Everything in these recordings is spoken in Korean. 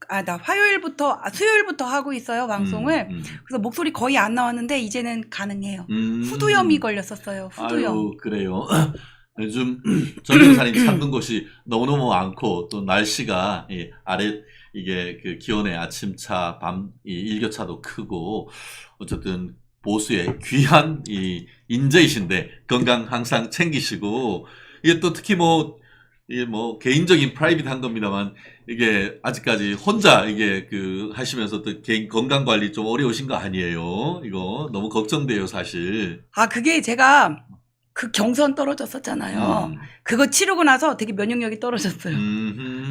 나 화요일부터, 수요일부터 하고 있어요, 방송을. 그래서 목소리 거의 안 나왔는데, 이제는 가능해요. 후두염이 걸렸었어요, 후두염. 아유, 그래요. 요즘 전 변호사님 찾는 곳이 너무너무 많고, 또 날씨가, 이게 그 기온의 아침차, 일교차도 크고, 어쨌든 보수의 귀한 인재이신데, 건강 항상 챙기시고, 이게 또 특히 이게 개인적인 프라이빗한 겁니다만, 이게 아직까지 혼자 하시면서 또 개인 건강 관리 좀 어려우신 거 아니에요? 이거 너무 걱정돼요, 사실. 그게 제가 그 경선 떨어졌었잖아요. 그거 치르고 나서 되게 면역력이 떨어졌어요.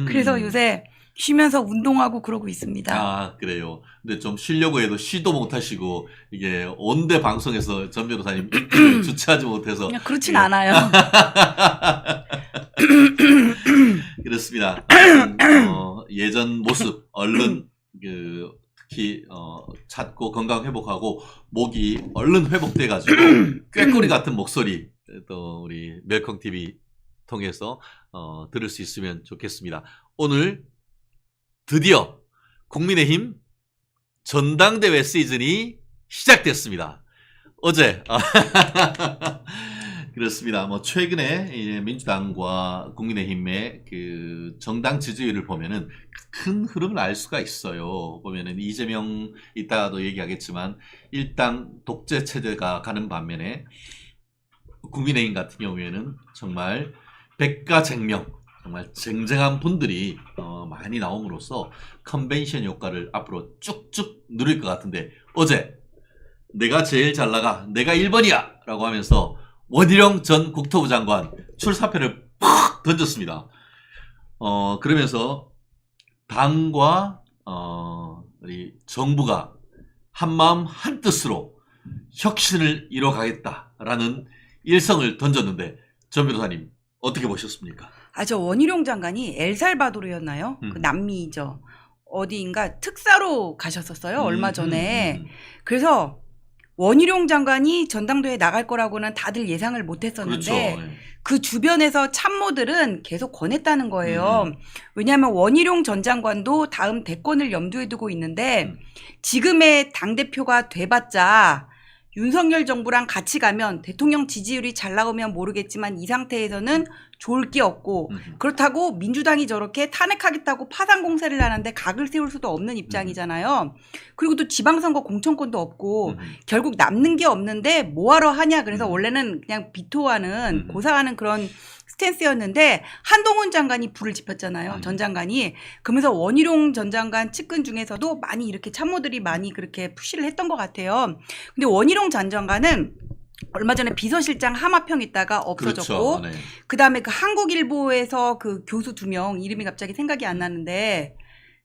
그래서 요새 쉬면서 운동하고 그러고 있습니다. 그래요. 근데 좀 쉬려고 해도 쉬도 못 하시고, 이게 온대 방송에서 전 변호사님 주최하지 못해서. 그렇진 않아요. 그렇습니다. 예전 모습, 얼른, 특히, 찾고 건강 회복하고, 목이 얼른 회복돼가지고, 꾀꼬리 같은 목소리, 또 우리 멜컹TV 통해서, 들을 수 있으면 좋겠습니다. 오늘 드디어 국민의힘 전당대회 시즌이 시작됐습니다. 어제, 그렇습니다. 최근에 민주당과 국민의힘의 그 정당 지지율을 보면은 큰 흐름을 알 수가 있어요. 보면은 이재명 이따가도 얘기하겠지만 일당 독재 체제가 가는 반면에 국민의힘 같은 경우에는 정말 백가쟁명, 정말 쟁쟁한 분들이 많이 나옴으로써 컨벤션 효과를 앞으로 쭉쭉 누릴 것 같은데, 어제 내가 제일 잘 나가, 내가 1번이야 라고 하면서 원희룡 전 국토부 장관 출사표를 팍 던졌습니다. 그러면서 당과 우리 정부가 한마음 한뜻으로 혁신을 이뤄가겠다라는 일성을 던졌는데, 전 변호사님 어떻게 보셨습니까? 저 원희룡 장관이 엘살바도르였나요? 그 남미죠. 어디인가 특사로 가셨었어요, 얼마 전에. 그래서 원희룡 장관이 전당대회에 나갈 거라고는 다들 예상을 못 했었는데, 그렇죠. 그 주변에서 참모들은 계속 권했다는 거예요. 왜냐하면 원희룡 전 장관도 다음 대권을 염두에 두고 있는데, 지금의 당대표가 돼봤자 윤석열 정부랑 같이 가면 대통령 지지율이 잘 나오면 모르겠지만 이 상태에서는 좋을 게 없고, 그렇다고 민주당이 저렇게 탄핵하겠다고 파상 공세를 하는데 각을 세울 수도 없는 입장이잖아요. 그리고 또 지방선거 공천권도 없고 결국 남는 게 없는데 뭐하러 하냐. 그래서 원래는 그냥 비토하는 고사하는 그런 스탠스였는데, 한동훈 장관이 불을 지폈잖아요. 전 장관이. 그러면서 원희룡 전 장관 측근 중에서도 많이 이렇게 참모들이 많이 그렇게 푸시를 했던 것 같아요. 근데 원희룡 전 장관은 얼마 전에 비서실장 하마평 있다가 없어졌고, 그렇죠. 네. 그다음에 그 한국일보에서 그 교수 2명 이름이 갑자기 생각이 안 나는데,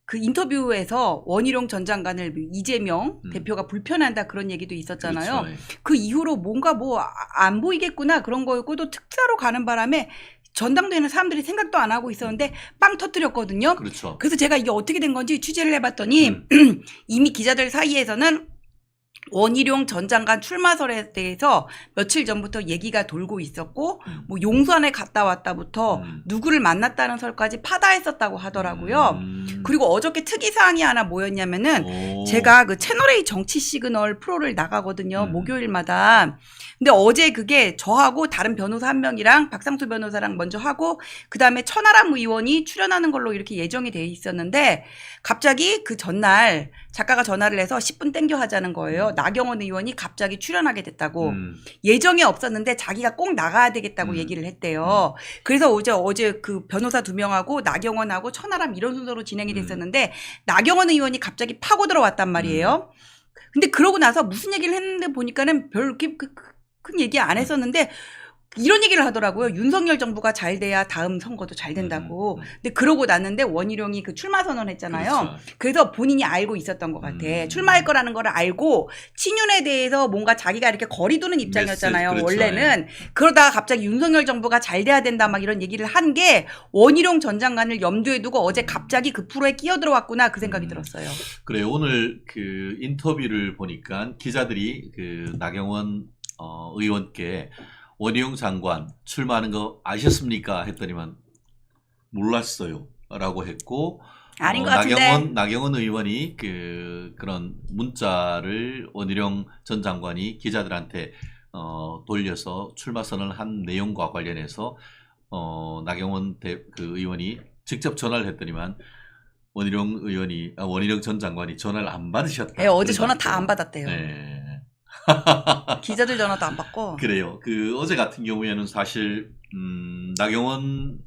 그 인터뷰에서 원희룡 전 장관을 이재명 대표가 불편한다 그런 얘기도 있었잖아요. 그렇죠. 그 이후로 뭔가 안 보이겠구나 그런 거였고, 또 특사로 가는 바람에 전당대회는 사람들이 생각도 안 하고 있었는데 빵 터뜨렸거든요. 그렇죠. 그래서 제가 이게 어떻게 된 건지 취재를 해봤더니 이미 기자들 사이에서는 원희룡 전 장관 출마설에 대해서 며칠 전부터 얘기가 돌고 있었고, 용산에 갔다 왔다부터 누구를 만났다는 설까지 파다했었다고 하더라고요. 그리고 어저께 특이사항이 하나 뭐였냐면은, 제가 그 채널A 정치 시그널 프로를 나가거든요. 목요일마다. 근데 어제 그게 저하고 다른 변호사 한 명이랑 박상수 변호사랑 먼저 하고, 그 다음에 천하람 의원이 출연하는 걸로 이렇게 예정이 돼 있었는데, 갑자기 그 전날 작가가 전화를 해서 10분 땡겨 하자는 거예요. 나경원 의원이 갑자기 출연하게 됐다고. 예정이 없었는데 자기가 꼭 나가야 되겠다고 얘기를 했대요. 그래서 어제 그 변호사 2명하고 나경원하고 천하람 이런 순서로 진행이 됐었는데, 나경원 의원이 갑자기 파고 들어왔단 말이에요. 근데 그러고 나서 무슨 얘기를 했는데 보니까는 별 이렇게 큰 얘기 안 했었는데, 이런 얘기를 하더라고요. 윤석열 정부가 잘 돼야 다음 선거도 잘 된다고. 근데 그러고 났는데 원희룡이 그 출마 선언했잖아요. 그렇죠. 그래서 본인이 알고 있었던 것 같아. 출마할 거라는 걸 알고 친윤에 대해서 뭔가 자기가 이렇게 거리 두는 입장이었잖아요. 그렇죠. 원래는. 그러다가 갑자기 윤석열 정부가 잘 돼야 된다 막 이런 얘기를 한 게 원희룡 전 장관을 염두에 두고 어제 갑자기 그 프로에 끼어들어왔구나 그 생각이 들었어요. 그래요. 오늘 그 인터뷰를 보니까 기자들이 그 나경원 의원께 원희룡 장관 출마하는 거 아셨습니까? 했더니만 몰랐어요 라고 했고, 아닌 것 같은데. 나경원 의원이 그런 문자를 원희룡 전 장관이 기자들한테 돌려서 출마 선언을 한 내용과 관련해서 나경원 의원이 직접 전화를 했더니만 원희룡 전 장관이 전화를 안 받으셨다. 네, 어제 전화 다 안 받았대요. 네. 기자들 전화도 안 받고. 그래요. 어제 같은 경우에는 사실 나경원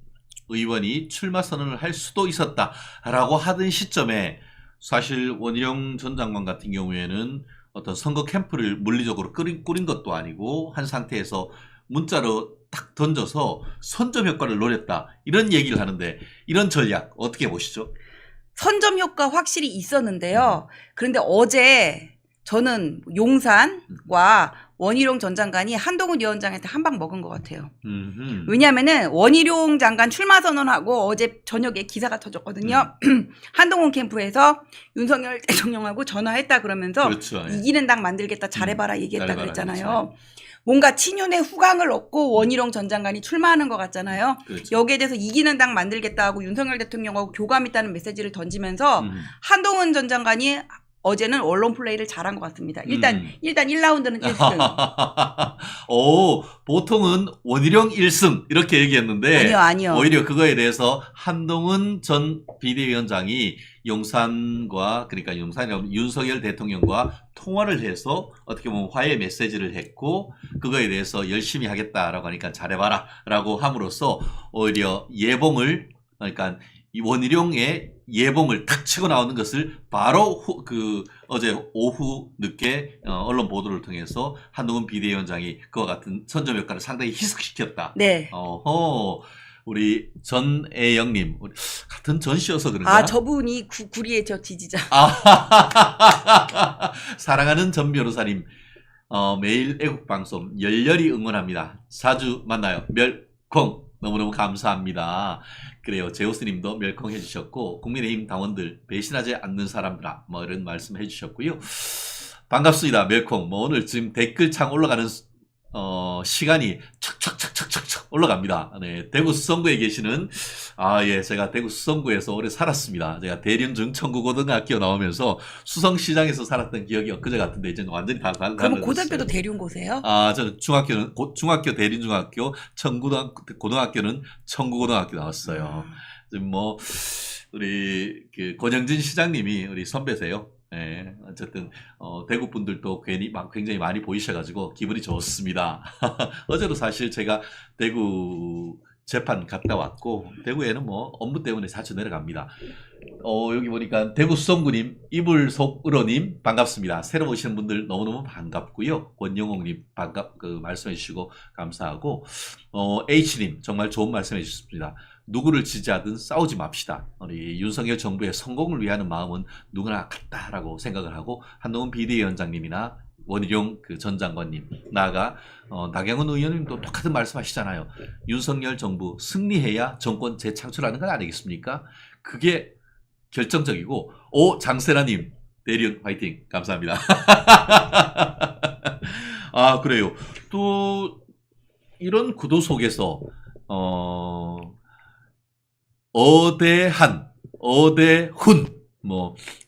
의원이 출마 선언을 할 수도 있었다라고 하던 시점에 사실 원희룡 전 장관 같은 경우에는 어떤 선거 캠프를 물리적으로 꾸린 것도 아니고 한 상태에서 문자로 딱 던져서 선점 효과를 노렸다. 이런 얘기를 하는데 이런 전략 어떻게 보시죠? 선점 효과 확실히 있었는데요. 그런데 어제 저는 용산과 원희룡 전 장관이 한동훈 위원장한테 한 방 먹은 것 같아요. 왜냐하면은 원희룡 장관 출마 선언하고 어제 저녁에 기사가 터졌거든요. 한동훈 캠프에서 윤석열 대통령하고 전화했다 그러면서 그렇죠. 이기는 당 만들겠다 잘해봐라 얘기했다 잘해봐라, 그랬잖아요. 뭔가 친윤의 후광을 얻고 원희룡 전 장관이 출마하는 것 같잖아요. 그렇죠. 여기에 대해서 이기는 당 만들겠다 하고 윤석열 대통령하고 교감 있다는 메시지를 던지면서 한동훈 전 장관이 어제는 언론 플레이를 잘한 것 같습니다. 일단 1라운드는 1승. 오, 보통은 원희룡 1승 이렇게 얘기했는데 아니요. 오히려 그거에 대해서 한동훈 전 비대위원장이 그러니까 용산이라면 윤석열 대통령과 통화를 해서 어떻게 보면 화해 메시지를 했고 그거에 대해서 열심히 하겠다라고 하니까 잘해봐라 라고 함으로써 오히려 그러니까 이 원희룡의 예봉을 탁 치고 나오는 것을 바로 어제 오후 늦게 언론 보도를 통해서 한동훈 비대위원장이 그와 같은 선점 효과를 상당히 희석시켰다. 네. 우리 전애영님 같은 전씨여서 그런가? 저분이 구리의 저 지지자. 사랑하는 전 변호사님 매일 애국방송 열렬히 응원합니다. 자주 만나요. 멸콩 너무너무 감사합니다. 그래요. 제오스님도 멸콩 해주셨고 국민의힘 당원들 배신하지 않는 사람들아 뭐 이런 말씀 해주셨고요. 반갑습니다. 멸콩. 오늘 지금 댓글창 올라가는 시간이 척척척척척 올라갑니다. 네, 대구 수성구에 계시는 제가 대구 수성구에서 오래 살았습니다. 제가 대륜중 청구고등학교 나오면서 수성시장에서 살았던 기억이 엊그제 같은데 이제 완전히 다 달라졌어요. 그럼 고등학교도 대륜고세요? 저는 중학교 대륜중학교, 고등학교는 청구고등학교 나왔어요. 지금 우리 권영진 시장님이 우리 선배세요. 네, 어쨌든 대구 분들도 굉장히 많이 보이셔가지고 기분이 좋습니다. 어제도 사실 제가 대구 재판 갔다 왔고 대구에는 업무 때문에 자주 내려갑니다. 여기 보니까 대구 수성구님, 이불속으로님 반갑습니다. 새로 오시는 분들 너무너무 반갑고요. 권영옥님 말씀해 주시고 감사하고 H님 정말 좋은 말씀해 주셨습니다. 누구를 지지하든 싸우지 맙시다. 우리 윤석열 정부의 성공을 위하는 마음은 누구나 같다라고 생각을 하고 한동훈 비대위원장님이나 원희룡 전 장관님 나아가 나경원 의원님도 똑같은 말씀하시잖아요. 윤석열 정부 승리해야 정권 재창출하는 건 아니겠습니까? 그게 결정적이고 장세라님 대륜 화이팅 감사합니다. 그래요. 또 이런 구도 속에서 어대훈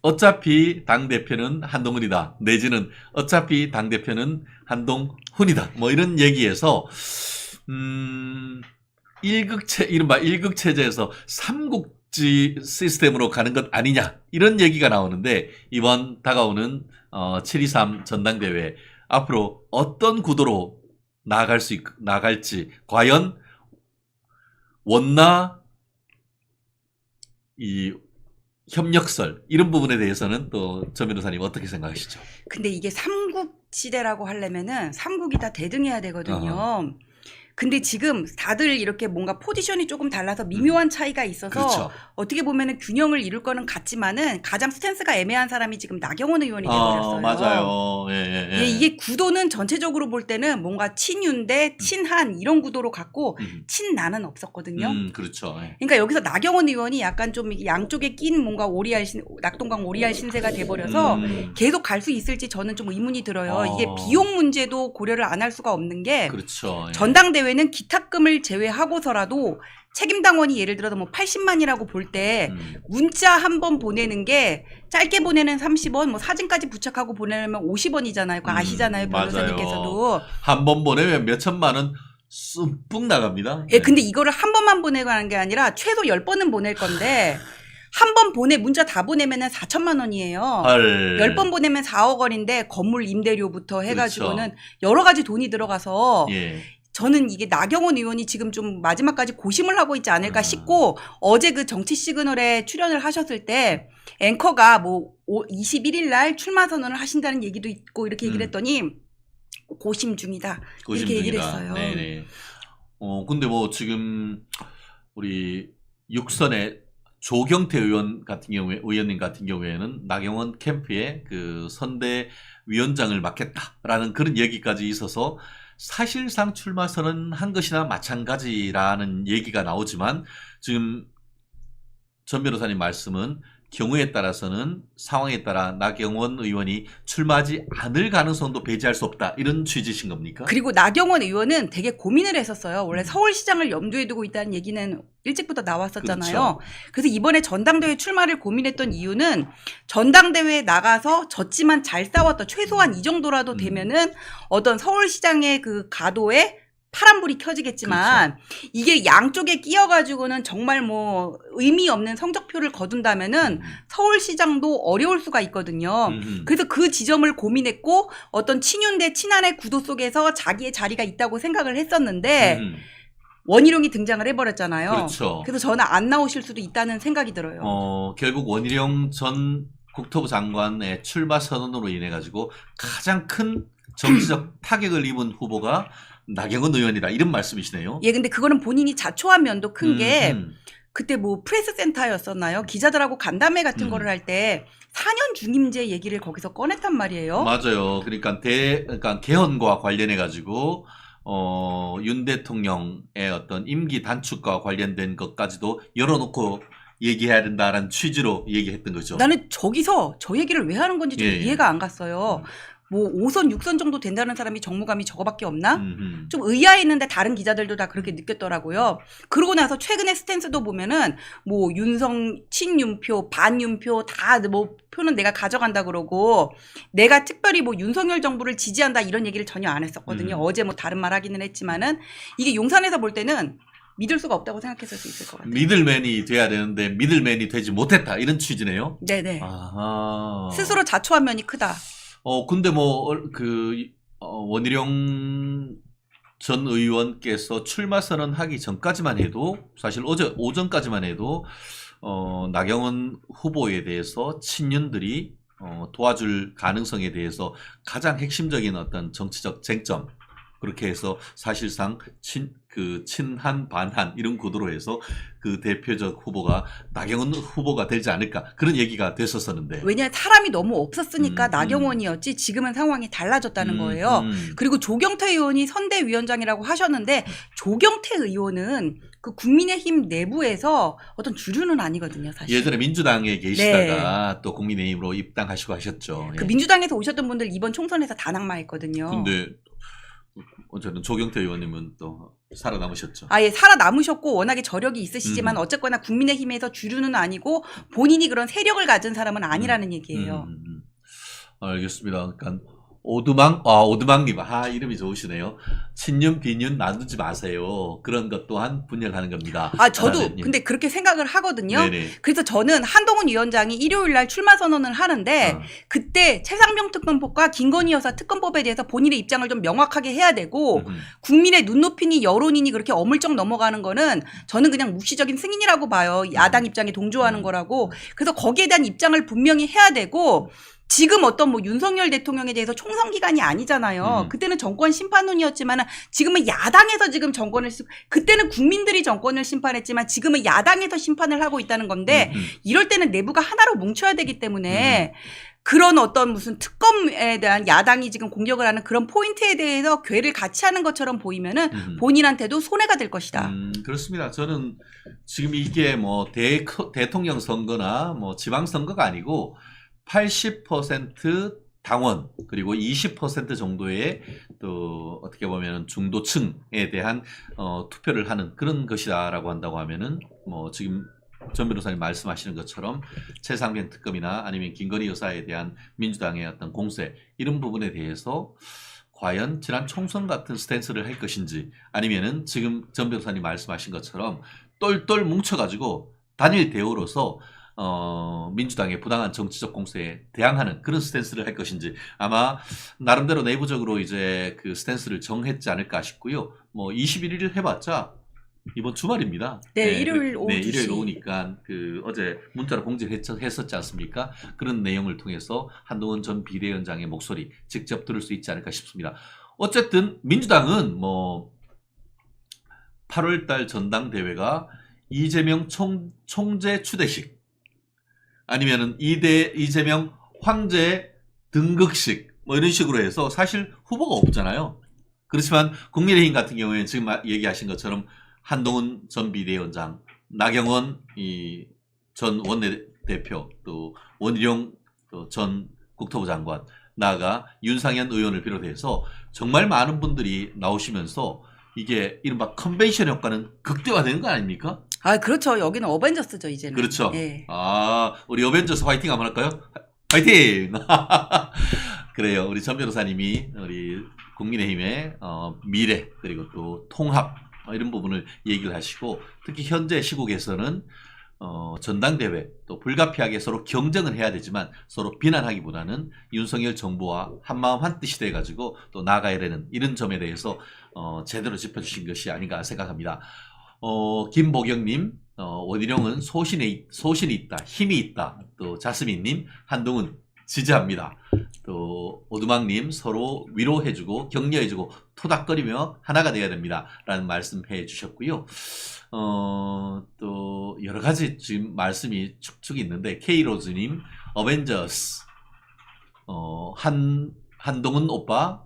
어차피 당대표는 한동훈이다. 내지는 어차피 당대표는 한동훈이다. 이런 얘기에서 이른바 일극체제에서 삼국지 시스템으로 가는 것 아니냐 이런 얘기가 나오는데 이번 다가오는 7.23 전당대회 앞으로 어떤 구도로 나갈지 과연 원나 이 협력설 이런 부분에 대해서는 또 전 변호사님 어떻게 생각하시죠? 근데 이게 삼국지대라고 하려면은 삼국이 다 대등해야 되거든요. 근데 지금 다들 이렇게 뭔가 포지션이 조금 달라서 미묘한 차이가 있어서 그렇죠. 어떻게 보면은 균형을 이룰 거는 같지만은 가장 스탠스가 애매한 사람이 지금 나경원 의원이 되어버렸어요. 맞아요. 예. 이게 구도는 전체적으로 볼 때는 뭔가 친윤 대 친한 이런 구도로 갔고 친나는 없었거든요. 그렇죠. 예. 그러니까 여기서 나경원 의원이 약간 좀 양쪽에 낀 뭔가 낙동강 오리알 신세가 돼버려서 계속 갈 수 있을지 저는 좀 의문이 들어요. 이게 비용 문제도 고려를 안 할 수가 없는 게 그렇죠. 예. 전당대회 전당대회는 기탁금을 제외하고서라도 책임당원이 예를 들어서 뭐 80만이라고 볼 때 문자 한 번 보내는 게 짧게 보내는 30원, 뭐 사진까지 부착하고 보내면 50원이잖아요. 그거 아시잖아요, 변호사님께서도. 한 번 보내면 몇 천만 원 쑥 나갑니다. 예, 근데 이거를 한 번만 보내고 하는 게 아니라 최소 10번은 보낼 건데 한 번 문자 다 보내면은 4천만 원이에요. 10번 보내면 4억 원인데 건물 임대료부터 해가지고는 그렇죠. 여러 가지 돈이 들어가서 예. 저는 이게 나경원 의원이 지금 좀 마지막까지 고심을 하고 있지 않을까 싶고 어제 그 정치 시그널에 출연을 하셨을 때 앵커가 뭐 21일 날 출마 선언을 하신다는 얘기도 있고 이렇게 얘기를 했더니 고심 중이다. 이렇게 얘기를 했어요. 네네. 근데 뭐 지금 우리 육선의 조경태 의원님 같은 경우에는 나경원 캠프의 그 선대위원장을 맡겠다라는 그런 얘기까지 있어서 사실상 출마 선언한 것이나 마찬가지라는 얘기가 나오지만 지금 전 변호사님 말씀은 경우에 따라서는 상황에 따라 나경원 의원이 출마하지 않을 가능성도 배제할 수 없다. 이런 취지신 겁니까? 그리고 나경원 의원은 되게 고민을 했었어요. 원래 서울시장을 염두에 두고 있다는 얘기는 일찍부터 나왔었잖아요. 그렇죠. 그래서 이번에 전당대회 출마를 고민했던 이유는 전당대회에 나가서 졌지만 잘 싸웠다. 최소한 이 정도라도 되면은 어떤 서울시장의 그 가도에 파란불이 켜지겠지만 그렇죠. 이게 양쪽에 끼어가지고는 정말 뭐 의미 없는 성적표를 거둔다면은 서울시장도 어려울 수가 있거든요. 그래서 그 지점을 고민했고 어떤 친윤 대 친한의 구도 속에서 자기의 자리가 있다고 생각을 했었는데 원희룡이 등장을 해버렸잖아요. 그렇죠. 그래서 저는 안 나오실 수도 있다는 생각이 들어요. 결국 원희룡 전 국토부 장관의 출마 선언으로 인해 가지고 가장 큰 정치적 타격을 입은 후보가 나경원 의원이다 이런 말씀이시네요. 예, 근데 그거는 본인이 자초한 면도 큰 게 그때 뭐 프레스 센터였었나요? 기자들하고 간담회 같은 거를 할 때 4년 중임제 얘기를 거기서 꺼냈단 말이에요. 맞아요. 그러니까 개헌과 관련해 가지고 윤 대통령의 어떤 임기 단축과 관련된 것까지도 열어놓고 얘기해야 된다라는 취지로 얘기했던 거죠. 나는 저기서 저 얘기를 왜 하는 건지 좀 이해가 안 갔어요. 뭐 5선, 6선 정도 된다는 사람이 정무감이 저거밖에 없나? 좀 의아했는데 다른 기자들도 다 그렇게 느꼈더라고요. 그러고 나서 최근에 스탠스도 보면은 뭐 친윤표, 반윤표 다 뭐 표는 내가 가져간다 그러고 내가 특별히 뭐 윤석열 정부를 지지한다 이런 얘기를 전혀 안 했었거든요. 어제 뭐 다른 말 하기는 했지만은 이게 용산에서 볼 때는 믿을 수가 없다고 생각했을 수 있을 것 같아요. 미들맨이 돼야 되는데 미들맨이 되지 못했다 이런 취지네요. 네네. 아하. 스스로 자초한 면이 크다. 근데 뭐, 원희룡 전 의원께서 출마 선언하기 전까지만 해도, 사실 어제 오전까지만 해도, 나경원 후보에 대해서 친윤들이, 도와줄 가능성에 대해서 가장 핵심적인 어떤 정치적 쟁점, 그렇게 해서 사실상 친한 반한 이런 구도로 해서 그 대표적 후보가 나경원 후보가 되지 않을까 그런 얘기가 됐었었는데 왜냐하면 사람이 너무 없었으니까 나경원이었지 지금은 상황이 달라졌다는 거예요. 그리고 조경태 의원이 선대위원장이라고 하셨는데 조경태 의원은 그 국민의힘 내부에서 어떤 주류는 아니거든요, 사실. 예전에 민주당에 계시다가 또 국민의힘으로 입당하시고 하셨죠. 그 민주당에서 오셨던 분들 이번 총선에서 다 낙마했거든요. 근데 어쨌든 조경태 의원님은 또 살아남으셨죠. 예, 살아남으셨고 워낙에 저력이 있으시지만 어쨌거나 국민의힘에서 주류는 아니고 본인이 그런 세력을 가진 사람은 아니라는 얘기예요. 알겠습니다. 그러니까 오두막님, 이름이 좋으시네요. 친윤, 비윤 나누지 마세요. 그런 것 또한 분열하는 겁니다. 저도 근데 그렇게 생각을 하거든요. 네네. 그래서 저는 한동훈 위원장이 일요일 날 출마 선언을 하는데 그때 최상병 특검법과 김건희 여사 특검법에 대해서 본인의 입장을 좀 명확하게 해야 되고 국민의 눈높이니 여론이니 그렇게 어물쩍 넘어가는 거는 저는 그냥 묵시적인 승인이라고 봐요. 야당 입장에 동조하는 거라고. 그래서 거기에 대한 입장을 분명히 해야 되고 지금 어떤 뭐 윤석열 대통령에 대해서 총선 기간이 아니잖아요. 그때는 정권 심판론이었지만 지금은 야당에서 지금 그때는 국민들이 정권을 심판했지만 지금은 야당에서 심판을 하고 있다는 건데 이럴 때는 내부가 하나로 뭉쳐야 되기 때문에 그런 어떤 무슨 특검에 대한 야당이 지금 공격을 하는 그런 포인트에 대해서 궤를 같이 하는 것처럼 보이면은 본인한테도 손해가 될 것이다. 그렇습니다. 저는 지금 이게 뭐 대통령 선거나 뭐 지방 선거가 아니고 80% 당원 그리고 20% 정도의 또 어떻게 보면 중도층에 대한 투표를 하는 그런 것이다라고 한다고 하면은 뭐 지금 전 변호사님 말씀하시는 것처럼 최상병 특검이나 아니면 김건희 여사에 대한 민주당의 어떤 공세 이런 부분에 대해서 과연 지난 총선 같은 스탠스를 할 것인지 아니면은 지금 전 변호사님 말씀하신 것처럼 똘똘 뭉쳐가지고 단일 대우로서 민주당의 부당한 정치적 공세에 대항하는 그런 스탠스를 할 것인지 아마 나름대로 내부적으로 이제 그 스탠스를 정했지 않을까 싶고요. 뭐 21일 해봤자 이번 주말입니다. 네, 일요일 오후 네, 2시. 일요일 오후니까 그 어제 문자로 공지를 했었지 않습니까? 그런 내용을 통해서 한동훈 전 비대위원장의 목소리 직접 들을 수 있지 않을까 싶습니다. 어쨌든 민주당은 뭐 8월달 전당대회가 이재명 총재 추대식 아니면은 이재명 황제 등극식 뭐 이런 식으로 해서 사실 후보가 없잖아요. 그렇지만 국민의힘 같은 경우에는 지금 얘기하신 것처럼 한동훈 전 비대위원장, 나경원 전 원내대표, 또 원희룡 전 국토부 장관, 나아가 윤상현 의원을 비롯해서 정말 많은 분들이 나오시면서 이게 이른바 컨벤션 효과는 극대화되는 거 아닙니까? 아, 그렇죠. 여기는 어벤져스죠, 이제는. 그렇죠. 예. 아, 우리 어벤져스 화이팅 한번 할까요? 화이팅! 그래요. 우리 전 변호사님이 우리 국민의힘의 미래 그리고 또 통합 이런 부분을 얘기를 하시고 특히 현재 시국에서는 전당대회 또 불가피하게 서로 경쟁을 해야 되지만 서로 비난하기보다는 윤석열 정부와 한마음 한뜻이 돼가지고 또 나아가야 되는 이런 점에 대해서 제대로 짚어주신 것이 아닌가 생각합니다. 김보경님, 원희룡은 소신이 있다, 힘이 있다. 또 자스민님, 한동훈 지지합니다. 또 오두막님 서로 위로해주고 격려해주고 토닥거리며 하나가 되어야 됩니다. 라는 말씀해 주셨고요. 또 여러 가지 지금 말씀이 축축 있는데 K로즈님 어벤져스 한동훈 오빠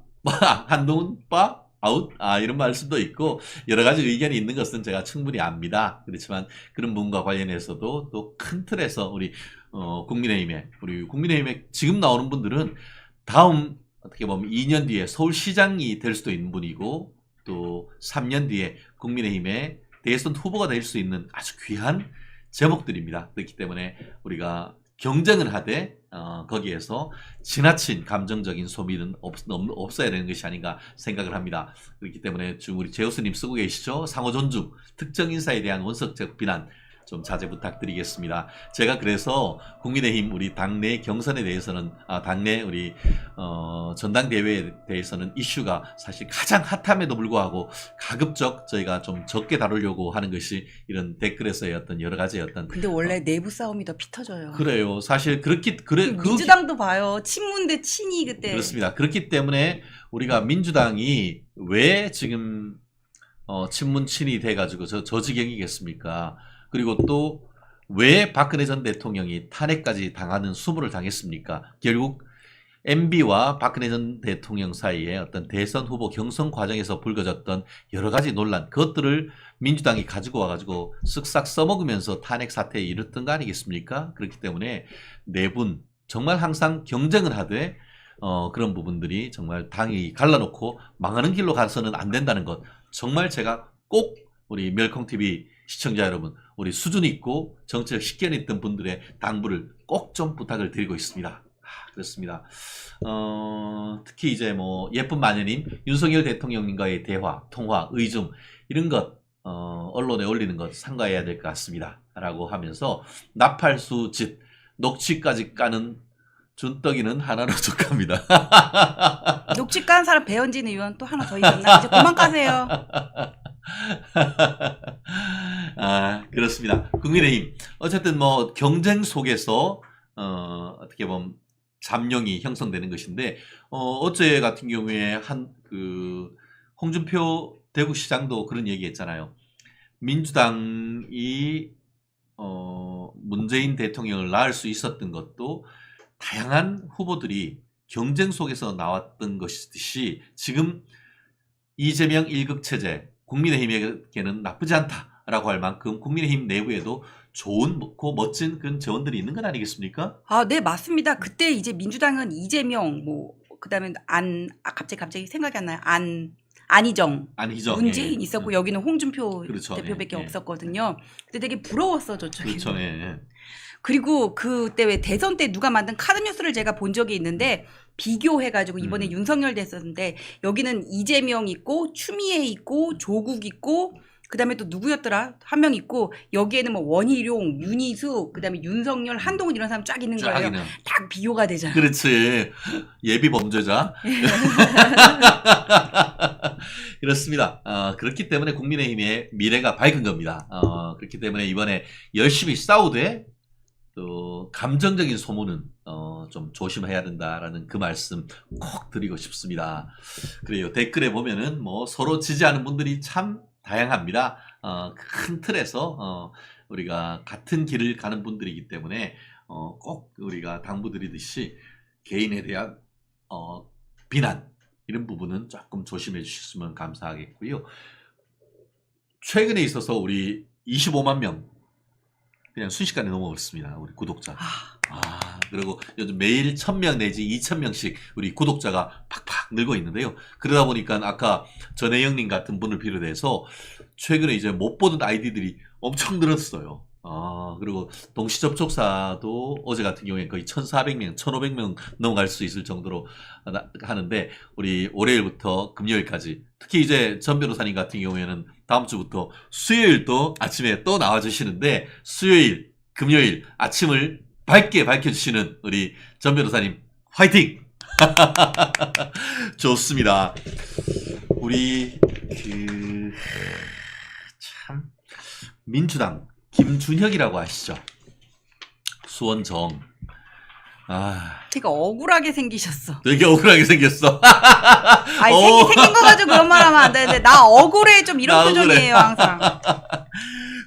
한동훈 오빠 아웃 이런 말씀도 있고 여러 가지 의견이 있는 것은 제가 충분히 압니다. 그렇지만 그런 부분과 관련해서도 또 큰 틀에서 우리 국민의힘에 지금 나오는 분들은 다음 어떻게 보면 2년 뒤에 서울시장이 될 수도 있는 분이고 또 3년 뒤에 국민의힘의 대선 후보가 될 수 있는 아주 귀한 제목들입니다. 그렇기 때문에 우리가 경쟁을 하되 거기에서 지나친 감정적인 소비는 없어야 되는 것이 아닌가 생각을 합니다. 그렇기 때문에 지금 우리 제우스님 쓰고 계시죠? 상호 존중, 특정 인사에 대한 원석적 비난 좀 자제 부탁드리겠습니다. 제가 그래서 국민의힘 우리 당내 경선에 대해서는 당내 우리 전당대회에 대해서는 이슈가 사실 가장 핫함에도 불구하고 가급적 저희가 좀 적게 다루려고 하는 것이 이런 댓글에서의 어떤 여러 가지의 어떤 근데 원래 내부 싸움이 더 피 터져요. 그래요. 사실 민주당도 봐요. 친문 대 친이 그때. 그렇습니다. 그렇기 때문에 우리가 민주당이 왜 지금 친문 친이 돼가지고 저 지경이겠습니까? 그리고 또 왜 박근혜 전 대통령이 탄핵까지 당하는 수모를 당했습니까? 결국 MB와 박근혜 전 대통령 사이에 어떤 대선 후보 경선 과정에서 불거졌던 여러 가지 논란, 그것들을 민주당이 가지고 와가지고 쓱싹 써먹으면서 탄핵 사태에 이르렀던 거 아니겠습니까? 그렇기 때문에 내분 정말 항상 경쟁을 하되 그런 부분들이 정말 당이 갈라놓고 망하는 길로 가서는 안 된다는 것, 정말 제가 꼭 우리 멸콩TV 시청자 여러분, 우리 수준 있고 정치적 식견 있던 분들의 당부를 꼭 좀 부탁을 드리고 있습니다. 그렇습니다. 특히 이제 뭐 예쁜 마녀님, 윤석열 대통령님과의 대화, 통화, 의중 이런 것 언론에 올리는 것 삼가해야 될 것 같습니다. 라고 하면서 나팔수 짓, 녹취까지 까는 준떡이는 하나로 족합니다. 녹취 깐 사람 배현진 의원 또 하나 더 있었나? 이제 그만 까세요. 그렇습니다. 국민의힘 어쨌든 뭐 경쟁 속에서 어떻게 보면 잠룡이 형성되는 것인데 어제 같은 경우에 홍준표 대구시장도 그런 얘기했잖아요. 민주당이 문재인 대통령을 낳을 수 있었던 것도 다양한 후보들이 경쟁 속에서 나왔던 것이듯이 지금 이재명 1급 체제 국민의힘에게는 나쁘지 않다라고 할 만큼 국민의힘 내부에도 좋고 멋진 그런 재원들이 있는 건 아니겠습니까? 아, 네, 맞습니다. 그때 이제 민주당은 이재명, 뭐, 그다음에 갑자기 생각이 안 나요. 안희정, 아니죠. 문재인 예. 있었고, 여기는 홍준표 그렇죠. 대표밖에 예. 없었거든요. 근데 되게 부러웠어, 저쪽에. 그렇죠. 예. 그리고 그때 왜 대선 때 누가 만든 카드뉴스를 제가 본 적이 있는데, 비교해가지고 이번에 윤석열 됐었는데, 여기는 이재명 있고, 추미애 있고, 조국 있고, 그 다음에 또 누구였더라? 한 명 있고, 여기에는 뭐 원희룡, 윤희수, 그 다음에 윤석열, 한동훈 이런 사람 쫙 있는 거예요. 쫙 있는. 딱 비교가 되잖아. 그렇지. 예비 범죄자. 그렇습니다. 그렇기 때문에 국민의힘의 미래가 밝은 겁니다. 그렇기 때문에 이번에 열심히 싸우되 또 감정적인 소모는 좀 조심해야 된다라는 그 말씀 꼭 드리고 싶습니다. 그래요. 댓글에 보면은 뭐 서로 지지하는 분들이 참 다양합니다. 큰 틀에서 우리가 같은 길을 가는 분들이기 때문에 꼭 우리가 당부드리듯이 개인에 대한 비난 이런 부분은 조금 조심해 주셨으면 감사하겠고요. 최근에 있어서 우리 25만 명 그냥 순식간에 넘어버렸습니다. 우리 구독자. 그리고 요즘 매일 1000명 내지 2000명씩 우리 구독자가 팍팍 늘고 있는데요. 그러다 보니까 아까 전혜영님 같은 분을 비롯해서 최근에 이제 못 보던 아이디들이 엄청 늘었어요. 그리고 동시 접촉사도 어제 같은 경우에 거의 1400명, 1500명 넘어갈 수 있을 정도로 하는데 우리 월요일부터 금요일까지 특히 이제 전 변호사님 같은 경우에는 다음 주부터 수요일도 아침에 또 나와주시는데 수요일, 금요일 아침을 밝게 밝혀주시는 우리 전 변호사님 화이팅! 좋습니다. 우리 참 민주당 김준혁이라고 아시죠? 수원정. 되게 억울하게 생기셨어. 되게 억울하게 생겼어. 아니, 생긴 거 가지고 그런 말 하면 안 되는데, 나 억울해. 좀 이런 표정이에요, 항상.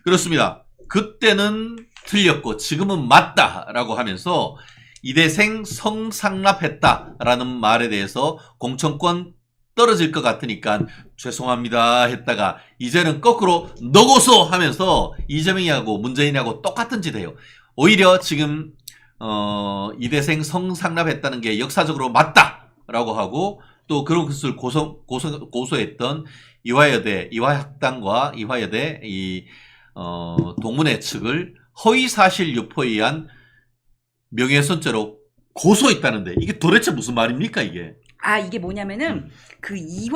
그렇습니다. 그때는 틀렸고, 지금은 맞다라고 하면서, 이대생 성상납했다라는 말에 대해서 공천권 떨어질 것 같으니까 죄송합니다 했다가 이제는 거꾸로 너고소 하면서 이재명이하고 문재인하고 똑같은 짓 해요. 오히려 지금 이대생 성상납했다는 게 역사적으로 맞다라고 하고 또 그런 것을 고소했던 이화여대, 이화학당과 이화여대 동문회 측을 허위사실 유포에 의한 명예훼손죄로 고소했다는데 이게 도대체 무슨 말입니까 이게? 이게 뭐냐면은,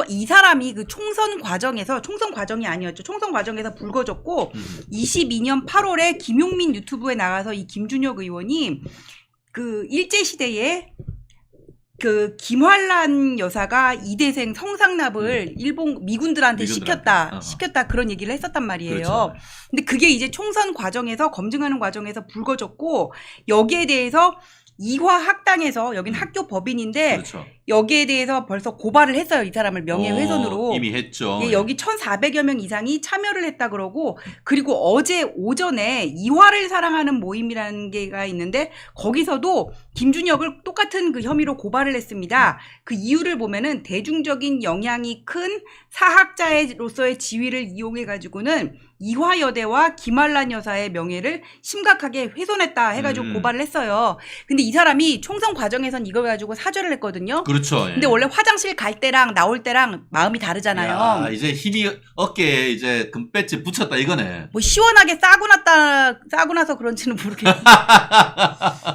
이 사람이 그 총선 과정이 아니었죠. 총선 과정에서 불거졌고, 22년 8월에 김용민 유튜브에 나가서 이 김준혁 의원이 그 일제시대에 그 김환란 여사가 이대생 성상납을 일본 미군들한테 시켰다 그런 얘기를 했었단 말이에요. 그렇죠. 근데 그게 이제 총선 과정에서 검증하는 과정에서 불거졌고 여기에 대해서 이화학당에서 여긴 학교 법인인데 그렇죠. 여기에 대해서 벌써 고발을 했어요. 이 사람을 명예훼손으로. 이미 했죠. 예, 여기 1,400여 명 이상이 참여를 했다 그러고 그리고 어제 오전에 이화를 사랑하는 모임이라는 게가 있는데 거기서도 김준혁을 똑같은 그 혐의로 고발을 했습니다. 그 이유를 보면은 대중적인 영향이 큰 사학자로서의 지위를 이용해 가지고는 이화여대와 김환란 여사의 명예를 심각하게 훼손했다 해가지고 고발을 했어요. 근데 이 사람이 총선 과정에선 이걸 가지고 사죄를 했거든요. 그렇죠. 근데 원래 화장실 갈 때랑 나올 때랑 마음이 다르잖아요. 이제 힘이 어깨에 이제 금배지 붙였다 이거네. 뭐 시원하게 싸고 나서 그런지는 모르겠어요.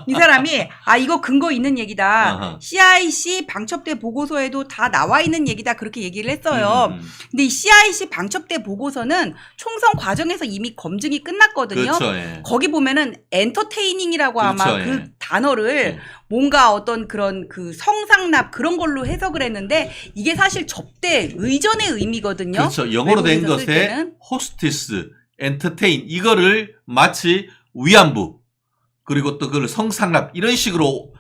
이 사람이 이거 근거 있는 얘기다. CIC 방첩대 보고서에도 다 나와 있는 얘기다 그렇게 얘기를 했어요. 근데 이 CIC 방첩대 보고서는 총선 과정에서 이미 검증이 끝났거든요. 그렇죠. 예. 거기 보면은 엔터테이닝이라고 그렇죠, 아마 예. 그 단어를 뭔가 어떤 그런 그 성상납 그런 걸로 해석을 했는데 이게 사실 접대 의전의 의미거든요. 그렇죠. 영어로 된 외국에서 쓸 것에 때는. 호스티스, 엔터테인 이거를 마치 위안부 그리고 또 그걸 성상납 이런 식으로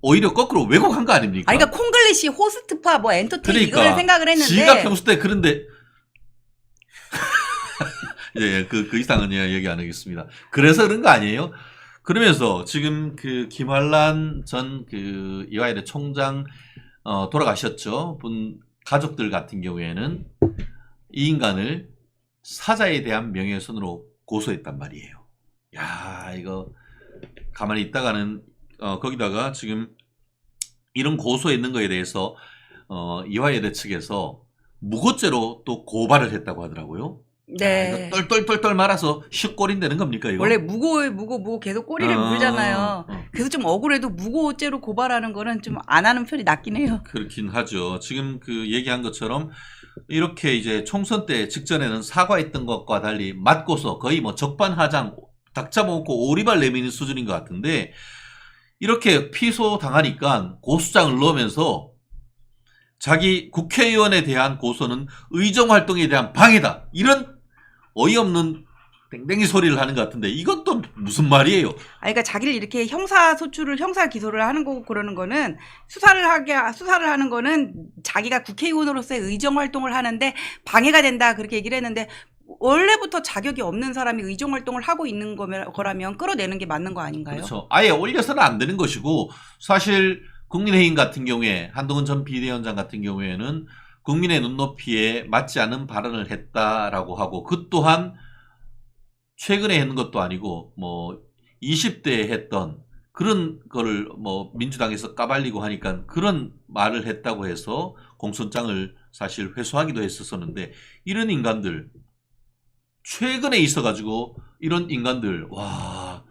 오히려 거꾸로 왜곡한 거 아닙니까? 그러니까 콩글리시, 호스트파, 뭐 엔터테인 이거를 생각을 했는데 지가 평소 때 그런데 예, 그 이상은 얘기 안 하겠습니다. 그래서 그런 거 아니에요? 그러면서 지금 그 김환란 전 그 이화여대 총장 돌아가셨죠. 분 가족들 같은 경우에는 이 인간을 사자에 대한 명예훼손으로 고소했단 말이에요. 야, 이거 가만히 있다가는 거기다가 지금 이런 고소에 있는 거에 대해서 이화여대 측에서 무고죄로 또 고발을 했다고 하더라고요. 네. 이거 똘똘똘똘 말아서 슉골인 되는 겁니까 이거? 원래 무고 계속 꼬리를 물잖아요. 그래서 좀 억울해도 무고죄로 고발하는 거는 좀 안 하는 편이 낫긴 해요. 그렇긴 하죠. 지금 그 얘기한 것처럼 이렇게 이제 총선 때 직전에는 사과했던 것과 달리 맞고서 거의 뭐 적반하장 닭 잡아먹고 오리발 내미는 수준인 것 같은데 이렇게 피소 당하니까 고소장을 넣으면서 자기 국회의원에 대한 고소는 의정활동에 대한 방해다. 이런 어이없는 땡땡이 소리를 하는 것 같은데 이건 또 무슨 말이에요? 그러니까 자기를 이렇게 형사 기소를 하는 거고 그러는 거는 수사를 하는 거는 자기가 국회의원으로서의 의정 활동을 하는데 방해가 된다 그렇게 얘기를 했는데 원래부터 자격이 없는 사람이 의정 활동을 하고 있는 거라면 끌어내는 게 맞는 거 아닌가요? 그렇죠. 아예 올려서는 안 되는 것이고 사실 국민의힘 같은 경우에 한동훈 전 비대위원장 같은 경우에는 국민의 눈높이에 맞지 않은 발언을 했다라고 하고 그 또한 최근에 했는 것도 아니고 뭐 20대에 했던 그런 거를 뭐 민주당에서 까발리고 하니까 그런 말을 했다고 해서 공소장을 사실 회수하기도 했었었는데 이런 인간들 최근에 있어가지고 이런 인간들 와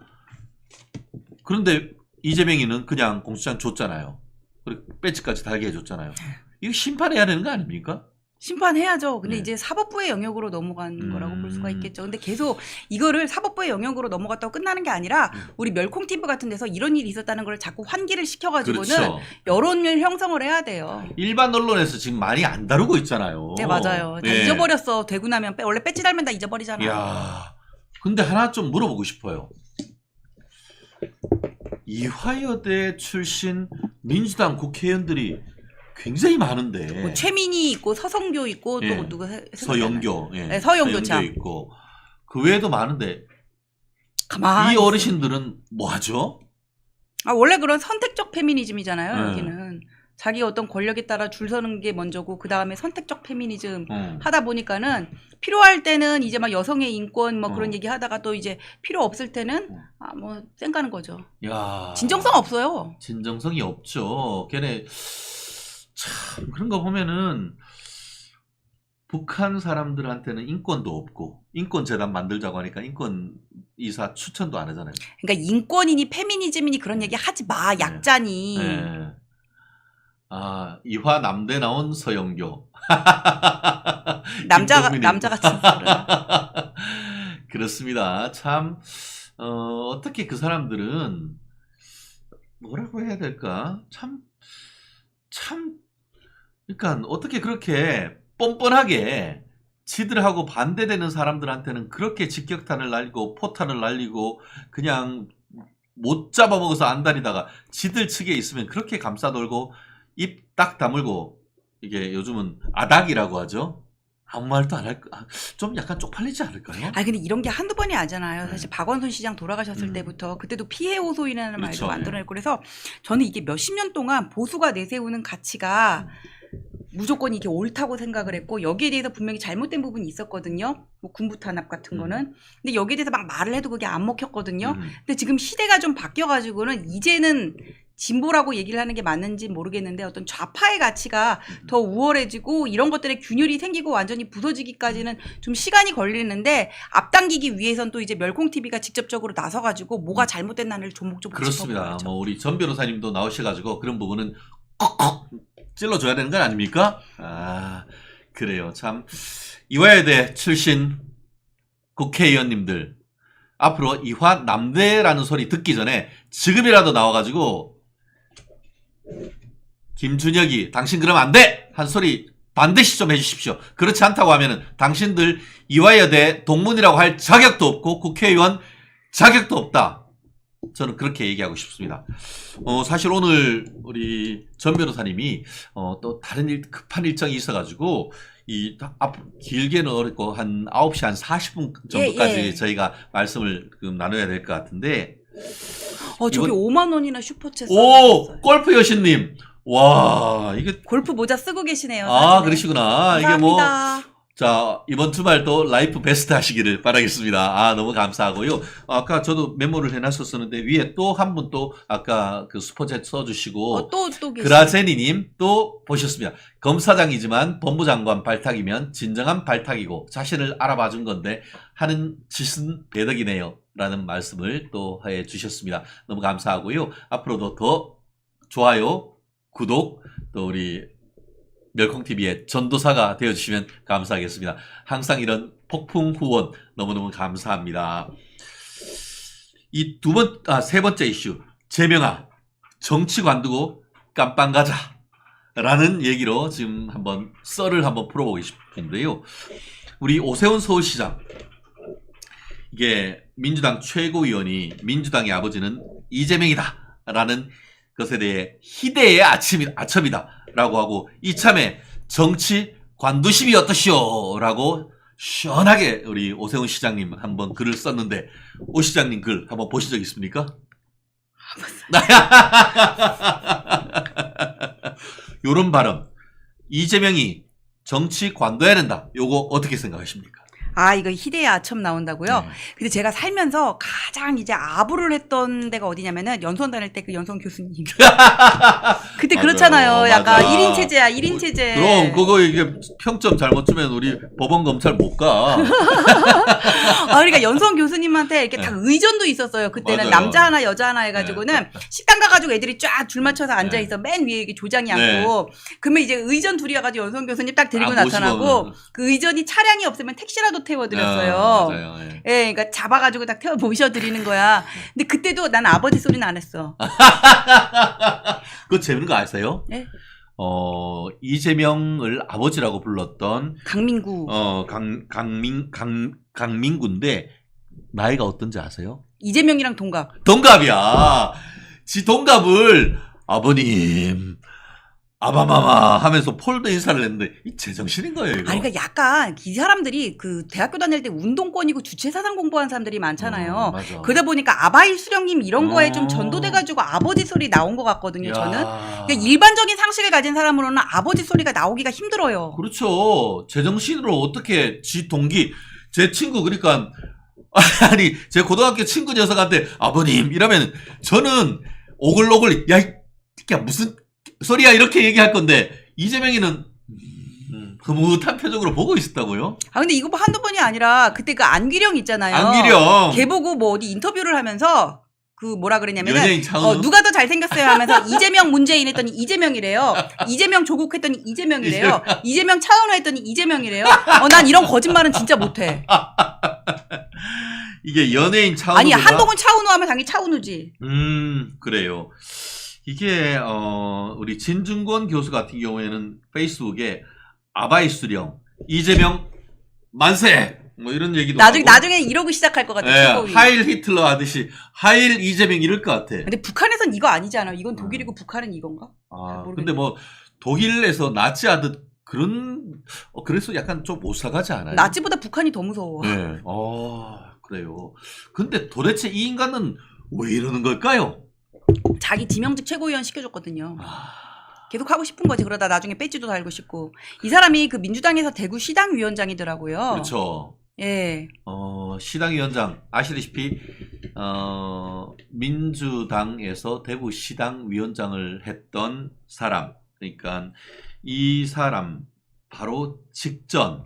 그런데 이재명이는 그냥 공소장 줬잖아요. 그리고 배지까지 달게 해줬잖아요. 이거 심판해야 되는 거 아닙니까? 심판해야죠. 근데 네. 이제 사법부의 영역으로 넘어간 거라고 볼 수가 있겠죠. 근데 계속 이거를 사법부의 영역으로 넘어갔다고 끝나는 게 아니라 우리 멸콩TV 같은 데서 이런 일이 있었다는 걸 자꾸 환기를 시켜가지고는 그렇죠. 여론을 형성을 해야 돼요. 일반 언론에서 지금 많이 안 다루고 있잖아요. 네, 맞아요. 다 네. 잊어버렸어. 되고 나면 원래 배지 달면 다 잊어버리잖아요. 이야, 근데 하나 좀 물어보고 싶어요. 이화여대 출신 민주당 국회의원들이 굉장히 많은데 뭐 최민희 있고 서성교 있고 예. 또 누가 서영교, 예. 네, 서영교 참. 있고 그 외에도 많은데 가만히 이 어르신들은 뭐 하죠? 원래 그런 선택적 페미니즘이잖아요. 네. 여기는 자기 어떤 권력에 따라 줄 서는 게 먼저고 그 다음에 선택적 페미니즘 하다 보니까는 필요할 때는 이제 막 여성의 인권 뭐 그런 얘기 하다가 또 이제 필요 없을 때는 뭐 쌩까는 거죠. 야, 진정성 없어요. 진정성이 없죠. 걔네 참 그런 거 보면은 북한 사람들한테는 인권도 없고 인권재단 만들자고 하니까 인권이사 추천도 안 하잖아요. 그러니까 인권이니 페미니즘이니 그런 얘기 하지 마. 약자니. 네. 아, 이화 남대 나온 서영교. 남자 김동민이. 같은 사람. 그렇습니다. 참 어떻게 그 사람들은 뭐라고 해야 될까? 참 그러니까 어떻게 그렇게 뻔뻔하게 지들하고 반대되는 사람들한테는 그렇게 직격탄을 날리고 포탄을 날리고 그냥 못 잡아먹어서 안달이다가 지들 측에 있으면 그렇게 감싸돌고 입 딱 다물고 이게 요즘은 아닥이라고 하죠. 아무 말도 안 할 좀 약간 쪽팔리지 않을까요? 근데 이런 게 한두 번이 아니잖아요. 네. 사실 박원순 시장 돌아가셨을 때부터 그때도 피해 호소인이라는 그렇죠. 말도 만들어냈고 그래서 저는 이게 몇십 년 동안 보수가 내세우는 가치가 무조건 이게 옳다고 생각을 했고 여기에 대해서 분명히 잘못된 부분이 있었거든요. 뭐 군부 탄압 같은 거는. 근데 여기에 대해서 막 말을 해도 그게 안 먹혔거든요. 근데 지금 시대가 좀 바뀌어가지고는 이제는 진보라고 얘기를 하는 게 맞는지 모르겠는데 어떤 좌파의 가치가 더 우월해지고 이런 것들의 균열이 생기고 완전히 부서지기까지는 좀 시간이 걸리는데 앞당기기 위해선 또 이제 멸콩TV가 직접적으로 나서가지고 뭐가 잘못됐나를 조목조목 그렇습니다. 짚어봐야죠. 뭐 우리 전 변호사님도 나오셔가지고 그런 부분은 콕콕 찔러줘야 되는 건 아닙니까? 아, 그래요. 참 이화여대 출신 국회의원님들 앞으로 이화 남대라는 소리 듣기 전에 지금이라도 나와가지고 김준혁이 당신 그러면 안 돼! 한 소리 반드시 좀 해주십시오. 그렇지 않다고 하면은 당신들 이화여대 동문이라고 할 자격도 없고 국회의원 자격도 없다. 저는 그렇게 얘기하고 싶습니다. 사실 오늘 우리 전 변호사님이 또 다른 급한 일정이 있어가지고 길게는 어렵고 한 9시 한 40분 정도까지 저희가 말씀을 나눠야 될 것 같은데 저기 5만 원이나 슈퍼챗 오, 골프 여신님. 와, 이게 골프 모자 쓰고 계시네요. 아, 사진에. 그러시구나. 감사합니다. 이게 뭐 자, 이번 주말도 라이프 베스트 하시기를 바라겠습니다. 아, 너무 감사하고요. 아까 저도 메모를 해놨었었는데, 위에 또 한 분 또 아까 그 슈퍼챗 써주시고, 또 계시네. 그라제니님 또 보셨습니다. 검사장이지만 법무장관 발탁이면 진정한 발탁이고 자신을 알아봐 준 건데 하는 짓은 배덕이네요. 라는 말씀을 또 해 주셨습니다. 너무 감사하고요. 앞으로도 더 좋아요, 구독, 또 우리 멸콩TV의 전도사가 되어주시면 감사하겠습니다. 항상 이런 폭풍 후원 너무너무 감사합니다. 이 세 번째 이슈. 제명아, 정치 관두고 깜빵 가자. 라는 얘기로 지금 한번 썰을 한번 풀어보고 싶은데요. 우리 오세훈 서울시장. 이게 민주당 최고위원이 민주당의 아버지는 이재명이다. 라는 것에 대해 희대의 아첨이다. 라고 하고 이참에 정치 관두심이 어떠시오? 라고 시원하게 우리 오세훈 시장님 한번 글을 썼는데 오 시장님 글 한번 보신 적 있습니까? 요런 발언. 이재명이 정치 관둬야 된다. 요거 어떻게 생각하십니까? 아, 이거 희대의 아첨 나온다고요? 네. 근데 제가 살면서 가장 이제 아부를 했던 데가 어디냐면은 연수원 다닐 때 그 연수원 교수님. 그때 맞아요. 그렇잖아요. 약간 맞아. 1인 체제야, 1인 체제. 그럼 그거 이게 평점 잘못 주면 우리 법원 검찰 못 가. 아, 그러니까 연수원 교수님한테 이렇게 다 네. 의전도 있었어요. 그때는 맞아요. 남자 하나, 여자 하나 해가지고는 식당 가가지고 애들이 쫙 줄 맞춰서 앉아있어. 맨 위에 이렇게 조장이 네. 앉고. 그러면 이제 의전 둘이어가지고 연수원 교수님 딱 데리고 아, 나타나고 모시고는. 그 의전이 차량이 없으면 택시라도 태워드렸어요. 맞아요. 예. 예, 그러니까 잡아가지고 딱 태워 모셔드리는 거야. 근데 그때도 난 아버지 소리는 안 했어. 그거 재밌는 거 아세요? 네? 이재명을 아버지라고 불렀던 강민구. 강민구인데 나이가 어떤지 아세요? 이재명이랑 동갑. 동갑이야. 지 동갑을 아버님, 아바마마 하면서 폴더 인사를 했는데 이 제정신인 거예요. 이거. 아니, 그러니까 약간 이 사람들이 그 대학교 다닐 때 운동권이고 주체 사상 공부한 사람들이 많잖아요. 맞아. 그러다 보니까 아바일 수령님 이런 거에 좀 어. 전도돼가지고 아버지 소리 나온 것 같거든요. 야. 저는. 그러니까 일반적인 상식을 가진 사람으로는 아버지 소리가 나오기가 힘들어요. 그렇죠. 제정신으로 어떻게 지 동기, 제 친구 그러니까 아니 제 고등학교 친구 녀석한테 아버님 이러면 저는 오글오글 야 이게 무슨 소리야 이렇게 얘기할 건데 이재명이는 흐뭇한 표정으로 보고 있었다고요? 아, 근데 이거 한두 번이 아니라 그때 그 안기령 있잖아요. 안기령 걔 보고 뭐 어디 인터뷰를 하면서 그 뭐라 그러냐면은 연예인 차은우 누가 더 잘생겼어요 하면서 이재명 문재인 했더니 이재명이래요. 이재명 조국 했더니 이재명이래요. 이재명 차은우 했더니 이재명이래요. 난 이런 거짓말은 진짜 못해. 이게 연예인 차은우가 아니, 한동훈 차은우 하면 당연히 차은우지. 그래요. 이게 우리 진중권 교수 같은 경우에는 페이스북에 아바이 수령 이재명 만세 뭐 이런 얘기도 나중에 이러고 시작할 것 같아. 예, 하일 히틀러 하듯이 하일 이재명 이럴 것 같아. 근데 북한에선 이거 아니잖아. 이건 독일이고 북한은 이건가? 아, 모르겠네. 근데 뭐 독일에서 나치하듯 그래서 약간 좀 오싹하지 않아요? 나치보다 북한이 더 무서워. 네. 그래요. 근데 도대체 이 인간은 왜 이러는 걸까요? 자기 지명직 최고위원 시켜줬거든요. 아, 계속 하고 싶은 거지. 그러다 나중에 배지도 달고 싶고. 이 사람이 그 민주당에서 대구 시당위원장이더라고요. 그렇죠. 예. 시당위원장 아시다시피 민주당에서 대구 시당위원장을 했던 사람. 그러니까 이 사람 바로 직전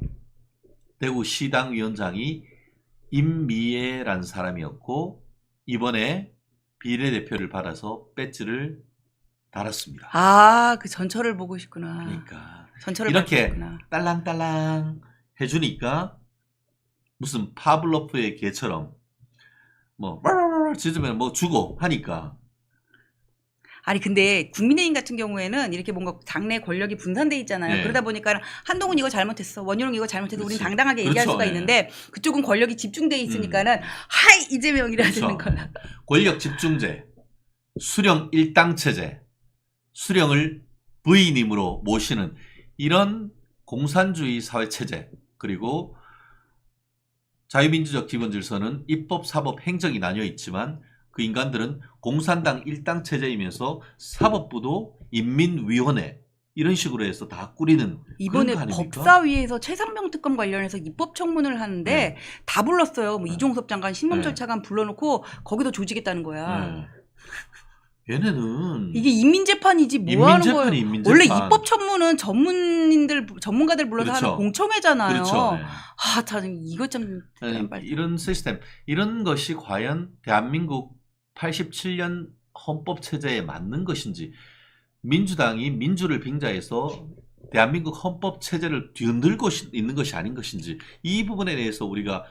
대구 시당위원장이 임미애란 사람이었고 이번에 비례대표를 받아서 배지를 달았습니다. 아, 그 전철을 보고 싶구나. 그러니까 전철을 이렇게 보고 싶구나. 딸랑딸랑 해주니까 무슨 파블로프의 개처럼 뭐 짖으면 뭐 주고 하니까 아니, 근데 국민의힘 같은 경우에는 이렇게 뭔가 당내 권력이 분산돼 있잖아요. 네. 그러다 보니까 한동훈 이거 잘못했어, 원희룡 이거 잘못해서 우린 그렇지. 당당하게 얘기할 그렇죠. 수가 네. 있는데 그쪽은 권력이 집중돼 있으니까는 하이 이재명이라 그렇죠. 되는 거야. 권력 집중제, 수령 일당 체제, 수령을 부인임으로 모시는 이런 공산주의 사회 체제, 그리고 자유민주적 기본 질서는 입법, 사법, 행정이 나뉘어 있지만 그 인간들은 공산당 일당 체제이면서 사법부도 인민위원회, 이런 식으로 해서 다 꾸리는 이번에 그런 거 아닙니까? 법사위에서 최상병 특검 관련해서 입법청문을 하는데 네. 다 불렀어요. 뭐 네. 이종섭 장관 네. 신범절차관 불러놓고 거기도 조지겠다는 거야. 네. 얘네는 이게 인민재판이지 뭐 하는 거예요. 인민재판이 인민재판. 원래 입법청문은 전문가들 불러서 그렇죠. 하는 공청회잖아요. 그렇죠. 네. 아, 참 이거 참 이런 시스템, 이런 것이 과연 대한민국 87년 헌법 체제에 맞는 것인지, 민주당이 민주를 빙자해서 대한민국 헌법 체제를 뒤흔들고 있는 것이 아닌 것인지, 이 부분에 대해서 우리가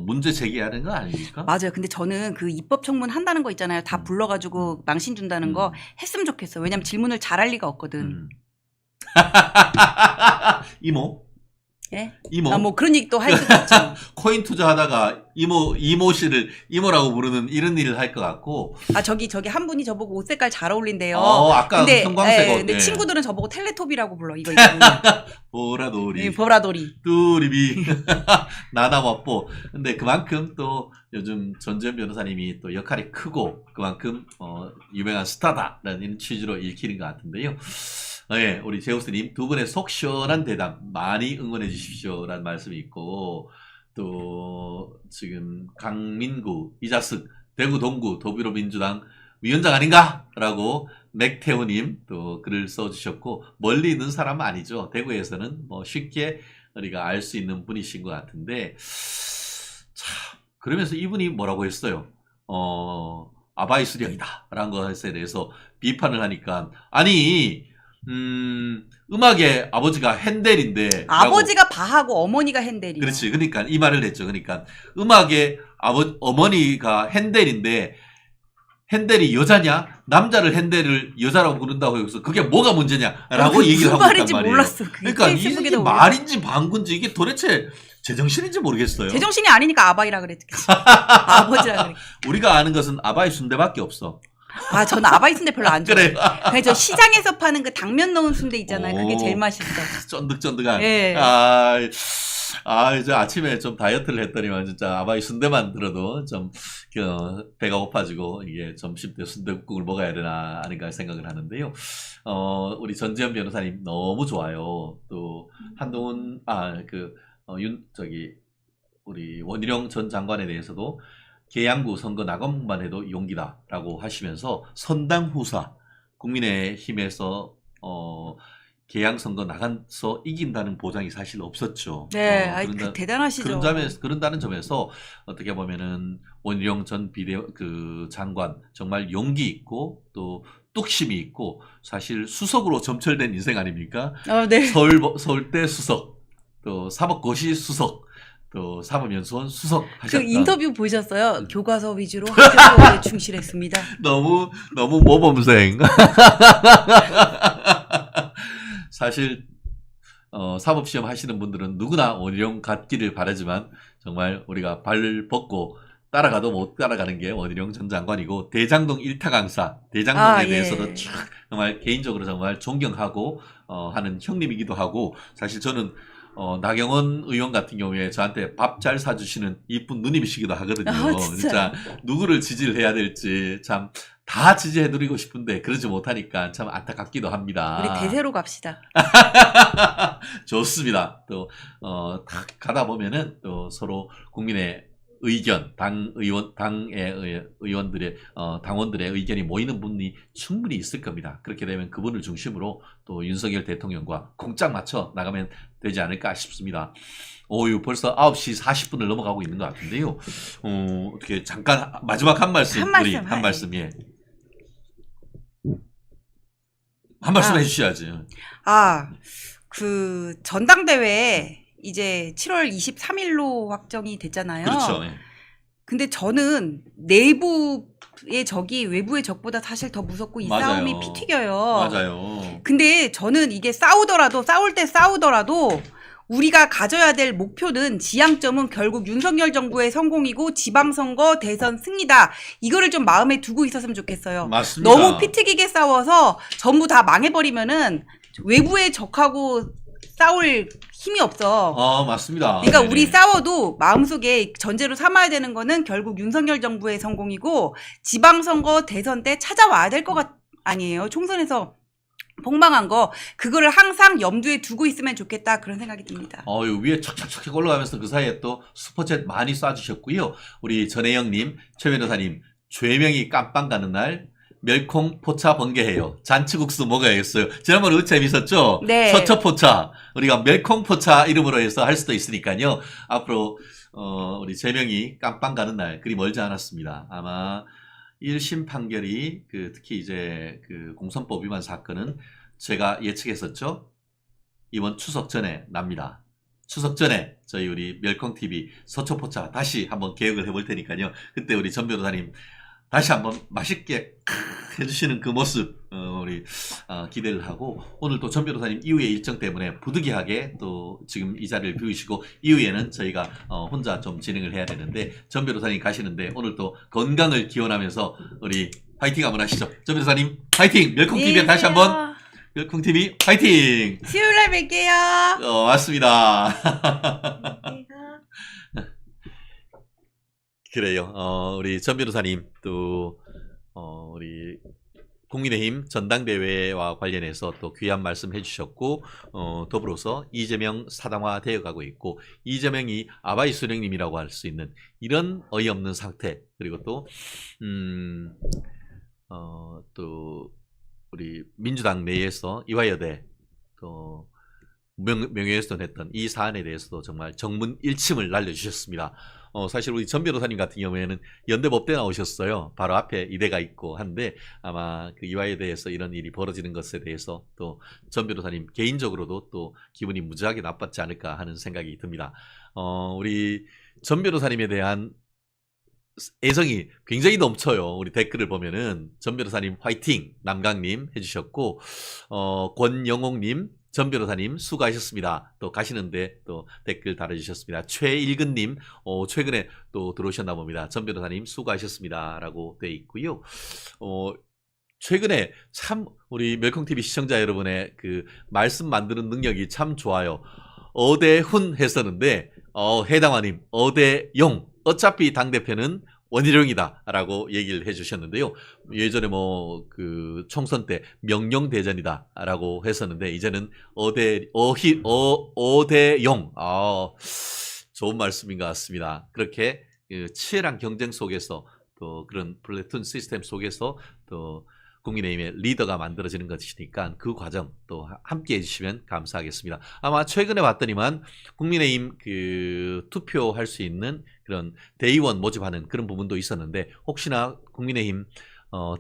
문제 제기하는 거 아닙니까? 맞아요. 근데 저는 그 입법청문 한다는 거 있잖아요. 다 불러가지고 망신 준다는 거 했으면 좋겠어. 왜냐면 질문을 잘할 리가 없거든. 이모? 예? 이모? 아, 뭐 그런 얘기 또 할 수도 있죠. 코인 투자하다가 이모 씨를 이모라고 부르는 이런 일을 할 것 같고. 아, 저기 한 분이 저보고 옷 색깔 잘 어울린대요. 아까 근데, 형광색 옷. 근데 예. 친구들은 저보고 텔레토비라고 불러. 이거. 보라돌이. 보라돌이. 뚜리비. 나나와뽀. 근데 그만큼 또 요즘 전재현 변호사님이 또 역할이 크고 그만큼 유명한 스타다라는 취지로 읽히는 것 같은데요. 예, 우리 제우스님 두 분의 속 시원한 대답 많이 응원해 주십시오라는 말씀이 있고, 또 지금 강민구 이자숙 대구 동구 더불어민주당 위원장 아닌가? 라고 맥태우님 또 글을 써주셨고, 멀리 있는 사람은 아니죠. 대구에서는 뭐 쉽게 우리가 알 수 있는 분이신 것 같은데, 참 그러면서 이분이 뭐라고 했어요? 아바이 수령이다 라는 것에 대해서 비판을 하니까, 아니 음악의 아버지가 핸델인데. 아버지가 바하고 어머니가 핸델이요. 그렇지. 그러니까 이 말을 했죠. 그러니까 음악의 어머니가 핸델인데, 핸델이 여자냐? 남자를 핸델을 여자라고 부른다고 해서 그게 뭐가 문제냐라고 얘기를 하고 있단 말인지 말이에요. 몰랐어. 그러니까 이게 말인지 방구인지 이게 도대체 제정신인지 모르겠어요. 제정신이 아니니까 아바이라 그랬지. 아버지라 그래. 우리가 아는 것은 아바이 순대밖에 없어. 아, 저는 아바이 순대 별로 안 좋아해요. 그래요. 그냥 저 시장에서 파는 그 당면 넣은 순대 있잖아요. 그게 제일 맛있어. 쫀득쫀득한. 예. 이제 아침에 좀 다이어트를 했더니만 진짜 아바이 순대만 들어도 좀 배가 고파지고 이게 점심 때 순대국을 먹어야 되나 아닌가 생각을 하는데요. 우리 전지현 변호사님 너무 좋아요. 또 한동훈 우리 원희룡 전 장관에 대해서도 계양구 선거 나간만 해도 용기다라고 하시면서 선당 후사 국민의힘에서 계양 선거 나가서 이긴다는 보장이 사실 없었죠. 네, 대단하시죠. 그런다는 점에서 어떻게 보면은 원희룡 전 장관 정말 용기 있고 또 뚝심이 있고 사실 수석으로 점철된 인생 아닙니까? 네. 서울대 수석, 또 사법고시 수석. 또 사법연수원 수석 하셨다. 그 인터뷰 보셨어요? 교과서 위주로 학교에 충실했습니다. 너무 모범생. 사실 사법시험 하시는 분들은 누구나 원희룡 같기를 바라지만 정말 우리가 발을 벗고 따라가도 못 따라가는 게 원희룡 전 장관이고, 대장동 1타 강사 대장동에 대해서도 정말 개인적으로 정말 존경하고 하는 형님이기도 하고, 사실 저는 나경원 의원 같은 경우에 저한테 밥 잘 사주시는 이쁜 누님이시기도 하거든요. 진짜 누구를 지지를 해야 될지 참 다 지지해드리고 싶은데 그러지 못하니까 참 안타깝기도 합니다. 우리 대세로 갑시다. 좋습니다. 또 가다 보면은 또 서로 국민의 의견, 당의 의원들의 당원들의 의견이 모이는 분이 충분히 있을 겁니다. 그렇게 되면 그분을 중심으로 또 윤석열 대통령과 콩짝 맞춰 나가면 되지 않을까 싶습니다. 벌써 9시 40분을 넘어가고 있는 것 같은데요. 어떻게 잠깐 마지막 한 말씀 예. 한 말씀 해주셔야지. 그 전당대회 이제 7월 23일로 확정이 됐잖아요. 그렇죠. 예. 근데 저는 내부의 적이 외부의 적보다 사실 더 무섭고 이 맞아요. 싸움이 피 튀겨요. 맞아요. 근데 저는 이게 싸울 때 싸우더라도 우리가 가져야 될 목표는 지향점은 결국 윤석열 정부의 성공이고 지방선거 대선 승리다. 이거를 좀 마음에 두고 있었으면 좋겠어요. 맞습니다. 너무 피 튀기게 싸워서 전부 다 망해버리면은 외부의 적하고 싸울 힘이 없어. 맞습니다. 그러니까 네네. 우리 싸워도 마음속에 전제로 삼아야 되는 거는 결국 윤석열 정부의 성공이고 지방선거 대선 때 찾아와야 될 것 아니에요. 총선에서 폭망한 거 그거를 항상 염두에 두고 있으면 좋겠다 그런 생각이 듭니다. 위에 촥촥촥 올라가면서 그 사이에 또 슈퍼챗 많이 쏴주셨고요. 우리 전혜영님, 최 변호사님, 죄명이 깜빵 가는 날 멸콩 포차 번개해요. 잔치국수 먹어야겠어요. 지난번에 재밌었죠? 네. 서초포차. 우리가 멸콩 포차 이름으로 해서 할 수도 있으니까요. 앞으로 우리 죄명이 깜빵 가는 날 그리 멀지 않았습니다. 아마 1심 판결이 특히 이제 공선법 위반 사건은 제가 예측했었죠. 이번 추석 전에 납니다. 추석 전에 저희 우리 멸콩TV 서초포차 다시 한번 계획을 해볼 테니까요. 그때 우리 전 변호사님 다시 한번 맛있게 해주시는 그 모습 우리 기대를 하고, 오늘 또 전 변호사님 이후의 일정 때문에 부득이하게 또 지금 이 자리를 비우시고 이후에는 저희가 혼자 좀 진행을 해야 되는데, 전 변호사님 가시는데 오늘 또 건강을 기원하면서 우리 파이팅 한번 하시죠. 전 변호사님 파이팅! 멸콩TV에 다시 한번 멸콩TV 파이팅! 수요일날 뵐게요. 맞습니다. 그래요. 우리 전 변호사님 또 우리 국민의힘 전당대회와 관련해서 또 귀한 말씀 해주셨고, 더불어서 이재명 사당화 되어가고 있고, 이재명이 아바이 수령님이라고 할 수 있는 이런 어이없는 상태, 그리고 또 우리 민주당 내에서 이화여대 또 명예훼손했던 이 사안에 대해서도 정말 정문일침을 날려주셨습니다. 사실 우리 전 변호사님 같은 경우에는 연대법대 나오셨어요. 바로 앞에 이대가 있고 한데, 아마 그 이화여대에서 이런 일이 벌어지는 것에 대해서 또 전 변호사님 개인적으로도 또 기분이 무지하게 나빴지 않을까 하는 생각이 듭니다. 우리 전 변호사님에 대한 애정이 굉장히 넘쳐요. 우리 댓글을 보면은 전 변호사님 화이팅 남강님 해주셨고, 권영옥님 전 변호사님 수고하셨습니다. 또 가시는데 또 댓글 달아주셨습니다. 최일근님 최근에 또 들어오셨나 봅니다. 전 변호사님 수고하셨습니다 라고 돼 있고요. 최근에 참 우리 멸콩TV 시청자 여러분의 그 말씀 만드는 능력이 참 좋아요. 어대훈 했었는데 해당화님 어대용, 어차피 당대표는 원희룡이다 라고 얘기를 해주셨는데요. 예전에 그 총선 때 명령대전이다 라고 했었는데, 이제는 어대용. 좋은 말씀인 것 같습니다. 그렇게 치열한 경쟁 속에서 또 그런 플래툰 시스템 속에서 또 국민의힘의 리더가 만들어지는 것이니까 그 과정 또 함께 해주시면 감사하겠습니다. 아마 최근에 봤더니만 국민의힘 투표할 수 있는 그런 대의원 모집하는 그런 부분도 있었는데, 혹시나 국민의힘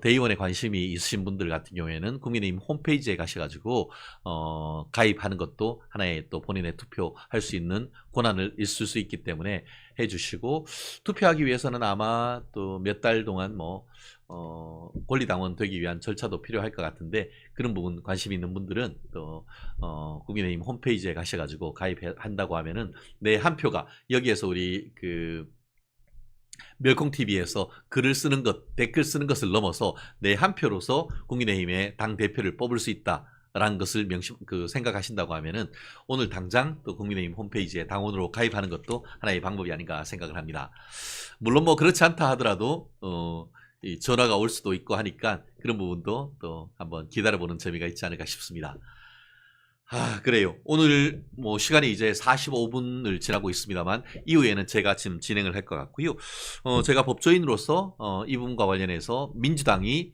대의원에 관심이 있으신 분들 같은 경우에는 국민의힘 홈페이지에 가셔가지고 가입하는 것도 하나의 또 본인의 투표할 수 있는 권한을 있을 수 있기 때문에 해주시고, 투표하기 위해서는 아마 또 몇 달 동안 권리당원 되기 위한 절차도 필요할 것 같은데, 그런 부분 관심 있는 분들은 또 국민의힘 홈페이지에 가셔가지고 가입한다고 하면은 내 한 표가 여기에서 우리 멸콩TV에서 글을 쓰는 것, 댓글 쓰는 것을 넘어서 내 한 표로서 국민의힘의 당대표를 뽑을 수 있다라는 것을 생각하신다고 하면은 오늘 당장 또 국민의힘 홈페이지에 당원으로 가입하는 것도 하나의 방법이 아닌가 생각을 합니다. 물론 그렇지 않다 하더라도 이 전화가 올 수도 있고 하니까 그런 부분도 또 한번 기다려보는 재미가 있지 않을까 싶습니다. 그래요. 오늘 시간이 이제 45분을 지나고 있습니다만, 이후에는 제가 지금 진행을 할 것 같고요. 제가 법조인으로서 이 부분과 관련해서 민주당이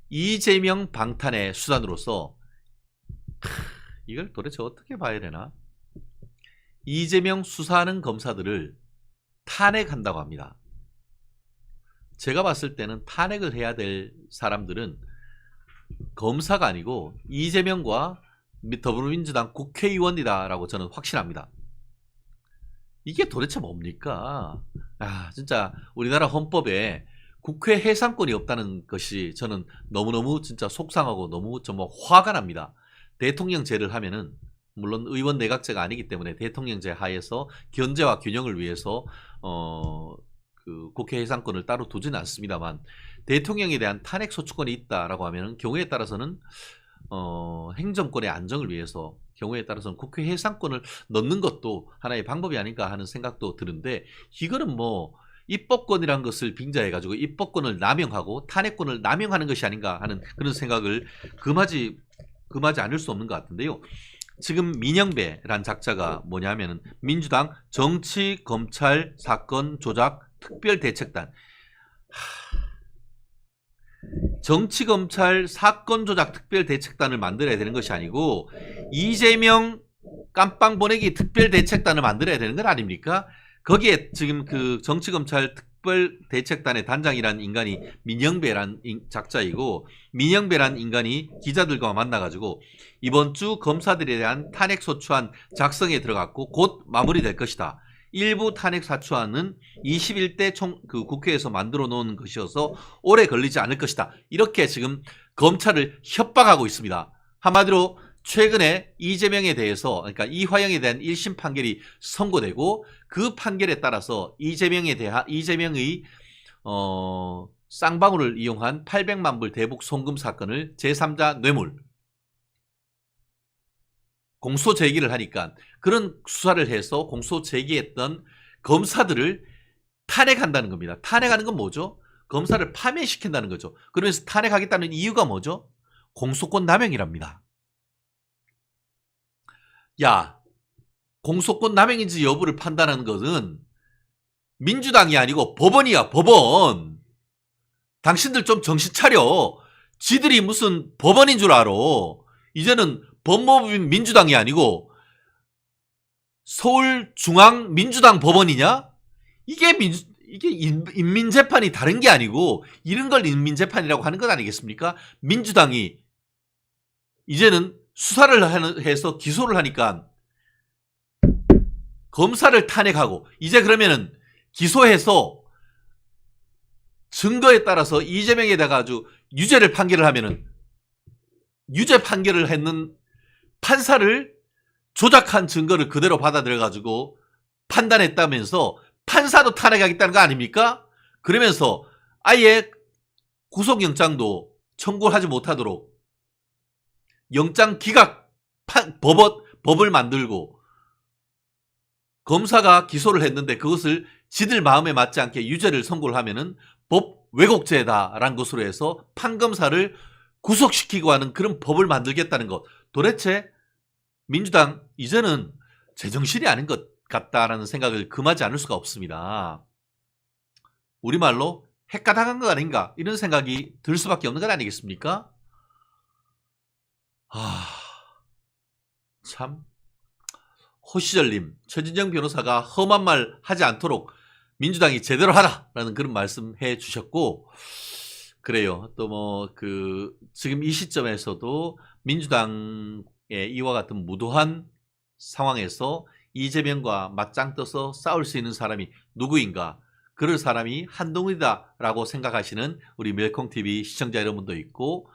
이재명 방탄의 수단으로서 이걸 도대체 어떻게 봐야 되나? 이재명 수사하는 검사들을 탄핵한다고 합니다. 제가 봤을 때는 탄핵을 해야 될 사람들은 검사가 아니고 이재명과 더불어민주당 국회의원이다라고 저는 확신합니다. 이게 도대체 뭡니까? 진짜 우리나라 헌법에 국회 해산권이 없다는 것이 저는 너무너무 진짜 속상하고 너무 정말 화가 납니다. 대통령제를 하면은, 물론 의원 내각제가 아니기 때문에 대통령제 하에서 견제와 균형을 위해서 국회 해산권을 따로 두지는 않습니다만, 대통령에 대한 탄핵 소추권이 있다라고 하면 경우에 따라서는 행정권의 안정을 위해서 경우에 따라서는 국회 해산권을 넣는 것도 하나의 방법이 아닌가 하는 생각도 드는데, 이거는 입법권이란 것을 빙자해가지고 입법권을 남용하고 탄핵권을 남용하는 것이 아닌가 하는 그런 생각을 금하지 금하지 않을 수 없는 것 같은데요. 지금 민영배란 작자가 뭐냐면은 민주당 정치 검찰 사건 조작 특별대책단. 정치 검찰 사건 조작 특별대책단을 만들어야 되는 것이 아니고 이재명 깜빵 보내기 특별대책단을 만들어야 되는 건 아닙니까? 거기에 지금 그 정치 검찰 특별대책단의 단장이란 인간이 민영배란 작자이고, 민영배란 인간이 기자들과 만나가지고 이번 주 검사들에 대한 탄핵소추안 작성에 들어갔고 곧 마무리될 것이다. 일부 탄핵사추안은 21대 국회에서 만들어 놓은 것이어서 오래 걸리지 않을 것이다. 이렇게 지금 검찰을 협박하고 있습니다. 한마디로 최근에 이재명에 대해서, 그러니까 이화영에 대한 1심 판결이 선고되고 그 판결에 따라서 이재명의 쌍방울을 이용한 800만 불 대북 송금 사건을 제3자 뇌물 공소 제기를 하니까 그런 수사를 해서 공소 제기했던 검사들을 탄핵한다는 겁니다. 탄핵하는 건 뭐죠? 검사를 파면시킨다는 거죠. 그러면서 탄핵하겠다는 이유가 뭐죠? 공소권 남용이랍니다. 야, 공소권 남용인지 여부를 판단하는 것은 민주당이 아니고 법원이야, 법원. 당신들 좀 정신 차려. 지들이 무슨 법원인 줄 알아. 이제는 법무부인 민주당이 아니고 서울중앙민주당 법원이냐? 이게 인민재판이 다른 게 아니고 이런 걸 인민재판이라고 하는 것 아니겠습니까? 민주당이 이제는 수사를 해서 기소를 하니까 검사를 탄핵하고, 이제 그러면은 기소해서 증거에 따라서 이재명에다가 아주 유죄를 판결을 하면은, 유죄 판결을 했는 판사를 조작한 증거를 그대로 받아들여가지고 판단했다면서 판사도 탄핵하겠다는 거 아닙니까? 그러면서 아예 구속영장도 청구하지 못하도록 영장 기각 법을 만들고, 검사가 기소를 했는데 그것을 지들 마음에 맞지 않게 유죄를 선고를 하면은 법 왜곡죄다라는 것으로 해서 판검사를 구속시키고 하는 그런 법을 만들겠다는 것. 도대체 민주당 이제는 제정신이 아닌 것 같다라는 생각을 금하지 않을 수가 없습니다. 우리말로 헷가당한 것 아닌가, 이런 생각이 들 수밖에 없는 것 아니겠습니까? 참. 호시절님, 최진정 변호사가 험한 말 하지 않도록 민주당이 제대로 하라라는 그런 말씀해 주셨고, 그래요. 또 지금 이 시점에서도 민주당의 이와 같은 무도한 상황에서 이재명과 맞짱 떠서 싸울 수 있는 사람이 누구인가? 그럴 사람이 한동훈이다라고 생각하시는 우리 멜콩TV 시청자 여러분도 있고,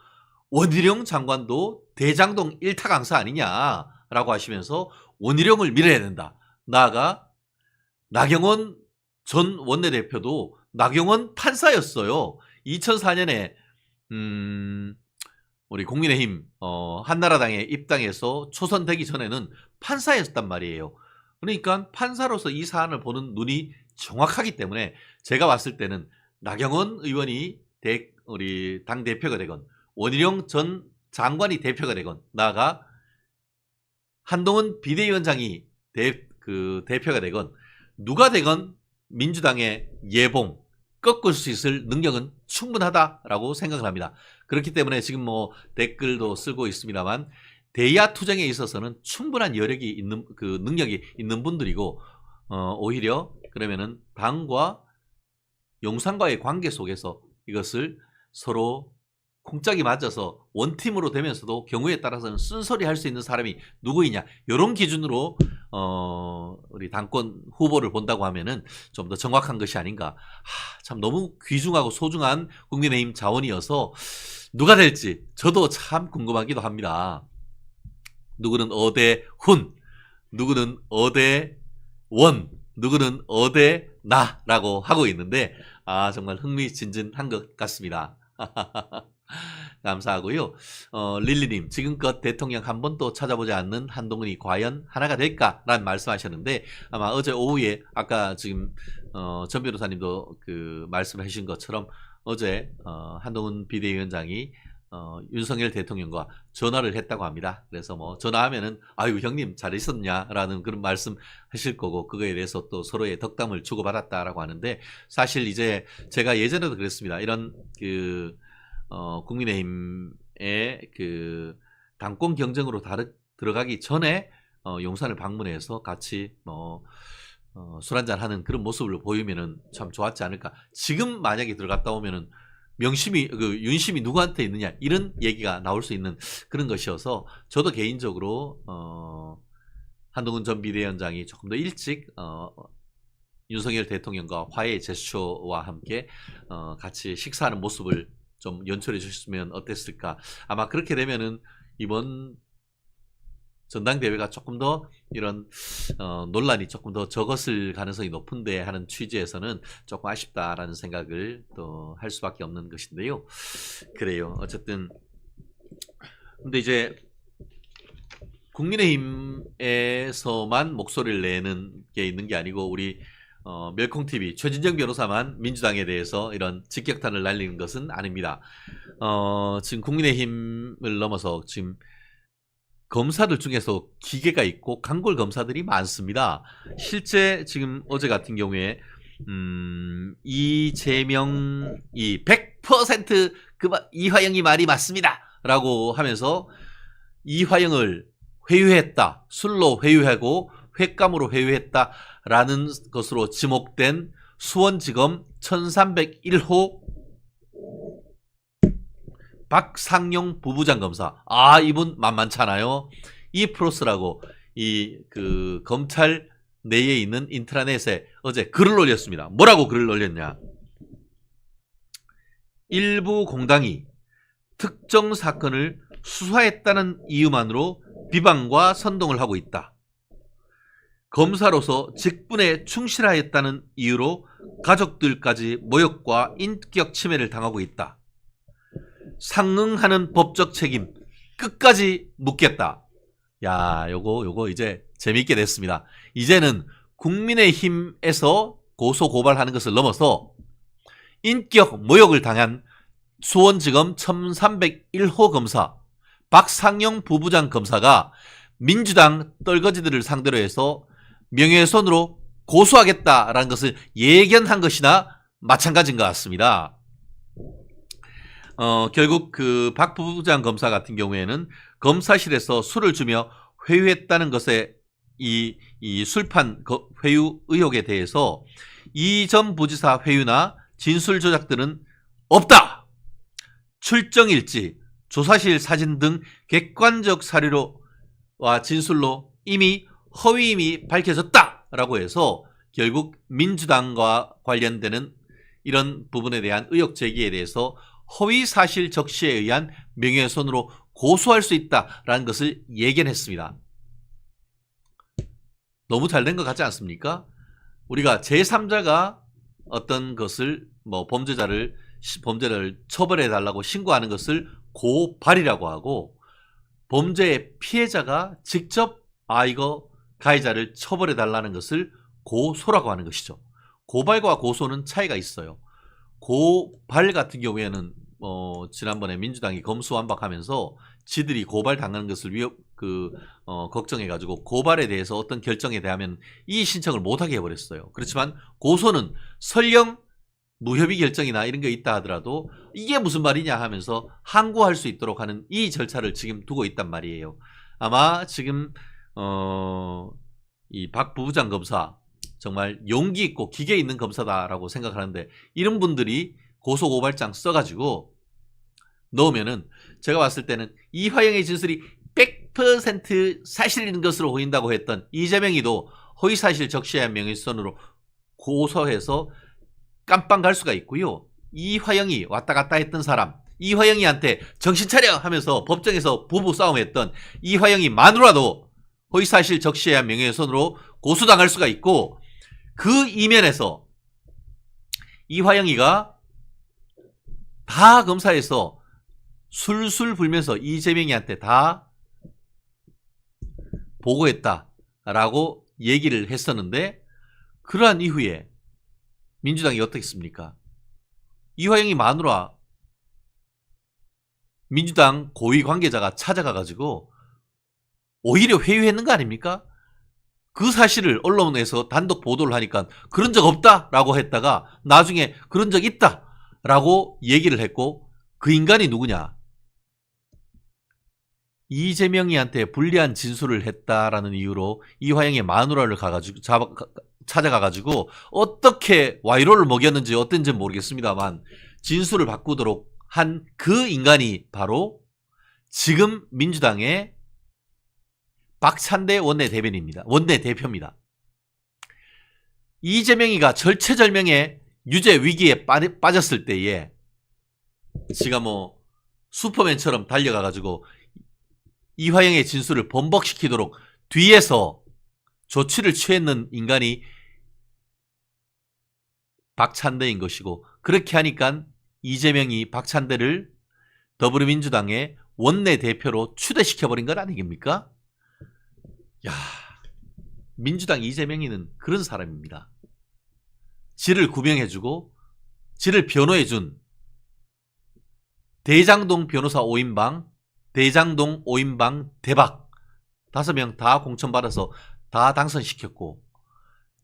원희룡 장관도 대장동 1타 강사 아니냐라고 하시면서 원희룡을 밀어야 된다. 나아가 나경원 전 원내대표도 나경원 판사였어요. 2004년에 우리 국민의힘 한나라당에 입당해서 초선되기 전에는 판사였단 말이에요. 그러니까 판사로서 이 사안을 보는 눈이 정확하기 때문에 제가 봤을 때는 나경원 의원이 우리 당 대표가 되건, 원희룡 전 장관이 대표가 되건, 나아가 한동훈 비대위원장이 대표가 되건 누가 되건 민주당의 예봉 꺾을 수 있을 능력은 충분하다라고 생각을 합니다. 그렇기 때문에 지금 댓글도 쓰고 있습니다만, 대야 투쟁에 있어서는 충분한 여력이 있는, 능력이 있는 분들이고, 오히려 그러면은 당과 용산과의 관계 속에서 이것을 서로 콩짝이 맞아서 원팀으로 되면서도 경우에 따라서는 쓴소리 할 수 있는 사람이 누구이냐, 이런 기준으로 우리 당권 후보를 본다고 하면은 좀 더 정확한 것이 아닌가. 참 너무 귀중하고 소중한 국민의힘 자원이어서 누가 될지 저도 참 궁금하기도 합니다. 누구는 어대훈, 누구는 어대원, 누구는 어대나라고 하고 있는데 정말 흥미진진한 것 같습니다. 감사하고요. 릴리님, 지금껏 대통령 한 번도 찾아보지 않는 한동훈이 과연 하나가 될까라는 말씀하셨는데, 아마 어제 오후에 아까 지금 전 변호사님도 말씀하신 것처럼 어제 한동훈 비대위원장이 윤석열 대통령과 전화를 했다고 합니다. 그래서 뭐 전화하면은 아유 형님 잘 있었냐라는 그런 말씀 하실 거고 그거에 대해서 또 서로의 덕담을 주고받았다라고 하는데 사실 이제 제가 예전에도 그랬습니다. 이런 국민의힘의 당권 경쟁으로 들어가기 전에 용산을 방문해서 같이 술 한잔 하는 그런 모습을 보이면은 참 좋았지 않을까. 지금 만약에 들어갔다 오면은 명심이 윤심이 누구한테 있느냐 이런 얘기가 나올 수 있는 그런 것이어서 저도 개인적으로 한동훈 전 비대위원장이 조금 더 일찍 윤석열 대통령과 화해의 제스처와 함께 같이 식사하는 모습을 좀 연출해 주셨으면 어땠을까. 아마 그렇게 되면은 이번 전당대회가 조금 더 이런 논란이 조금 더 적었을 가능성이 높은데 하는 취지에서는 조금 아쉽다라는 생각을 또 할 수밖에 없는 것인데요. 그래요. 어쨌든 근데 이제 국민의힘에서만 목소리를 내는 게 있는 게 아니고 우리 멸콩TV 최진정 변호사만 민주당에 대해서 이런 직격탄을 날리는 것은 아닙니다. 지금 국민의힘을 넘어서 지금 검사들 중에서 기계가 있고 강골 검사들이 많습니다. 실제 지금 어제 같은 경우에 이재명이 100% 이화영이 말이 맞습니다 라고 하면서 이화영을 회유했다. 술로 회유하고 횟감으로 회유했다 라는 것으로 지목된 수원지검 1301호 박상용 부부장 검사. 아, 이분 만만찮아요. 이프로스라고 검찰 내에 있는 인트라넷에 어제 글을 올렸습니다. 뭐라고 글을 올렸냐? 일부 공당이 특정 사건을 수사했다는 이유만으로 비방과 선동을 하고 있다. 검사로서 직분에 충실하였다는 이유로 가족들까지 모욕과 인격 침해를 당하고 있다. 상응하는 법적 책임 끝까지 묻겠다. 야, 요거 이제 재미있게 됐습니다. 이제는 국민의힘에서 고소 고발하는 것을 넘어서 인격 모욕을 당한 수원지검 1301호 검사 박상용 부부장 검사가 민주당 떨거지들을 상대로 해서 명예훼손으로 고소하겠다라는 것을 예견한 것이나 마찬가지인 것 같습니다. 결국 박 부부장 검사 같은 경우에는 검사실에서 술을 주며 회유했다는 것에 이 술판 회유 의혹에 대해서 이 전 부지사 회유나 진술 조작들은 없다. 출정일지, 조사실 사진 등 객관적 사료와 진술로 이미 허위임이 밝혀졌다라고 해서 결국 민주당과 관련되는 이런 부분에 대한 의혹 제기에 대해서 허위 사실 적시에 의한 명예훼손으로 고소할 수 있다라는 것을 예견했습니다. 너무 잘 된 것 같지 않습니까? 우리가 제3자가 어떤 것을 범죄를 처벌해 달라고 신고하는 것을 고발이라고 하고 범죄의 피해자가 직접 이거 가해자를 처벌해 달라는 것을 고소라고 하는 것이죠. 고발과 고소는 차이가 있어요. 고발 같은 경우에는 지난번에 민주당이 검수완박하면서 지들이 고발 당하는 것을 걱정해가지고 고발에 대해서 어떤 결정에 대하면 이의 신청을 못하게 해버렸어요. 그렇지만 고소는 설령 무협의 결정이나 이런 게 있다 하더라도 이게 무슨 말이냐 하면서 항고할 수 있도록 하는 이 절차를 지금 두고 있단 말이에요. 아마 지금 이 박 부부장 검사 정말 용기 있고 기계 있는 검사다라고 생각하는데 이런 분들이 고소고발장 써가지고 넣으면은 제가 봤을 때는 이화영의 진술이 100% 사실인 것으로 보인다고 했던 이재명이도 허위사실 적시한 명예훼손으로 고소해서 깜빵 갈 수가 있고요. 이화영이 왔다 갔다 했던 사람, 이화영이한테 정신 차려 하면서 법정에서 부부 싸움했던 이화영이 마누라도 허위사실 적시한 명예훼손으로 고소당할 수가 있고 그 이면에서 이화영이가 다 검사에서 술술 불면서 이재명이한테 다 보고했다라고 얘기를 했었는데 그러한 이후에 민주당이 어떻게 했습니까? 이화영이 마누라 민주당 고위 관계자가 찾아가가지고 오히려 회유했는 거 아닙니까? 그 사실을 언론에서 단독 보도를 하니까 그런 적 없다라고 했다가 나중에 그런 적 있다라고 얘기를 했고, 그 인간이 누구냐? 이재명이한테 불리한 진술을 했다라는 이유로 이화영의 마누라를 찾아가가지고 어떻게 와이로를 먹였는지 어떤지 모르겠습니다만 진술을 바꾸도록 한 그 인간이 바로 지금 민주당의 박찬대 원내대표입니다. 이재명이가 절체절명의 유죄 위기에 빠졌을 때에 지가 뭐 슈퍼맨처럼 달려가가지고 이화영의 진술을 번복시키도록 뒤에서 조치를 취했는 인간이 박찬대인 것이고, 그렇게 하니까 이재명이 박찬대를 더불어민주당의 원내대표로 추대시켜버린 건 아니겠습니까? 야, 민주당 이재명이는 그런 사람입니다. 지를 구명해주고 지를 변호해준 대장동 변호사 5인방, 대장동 5인방 대박 5명 다 공천받아서 다 당선시켰고,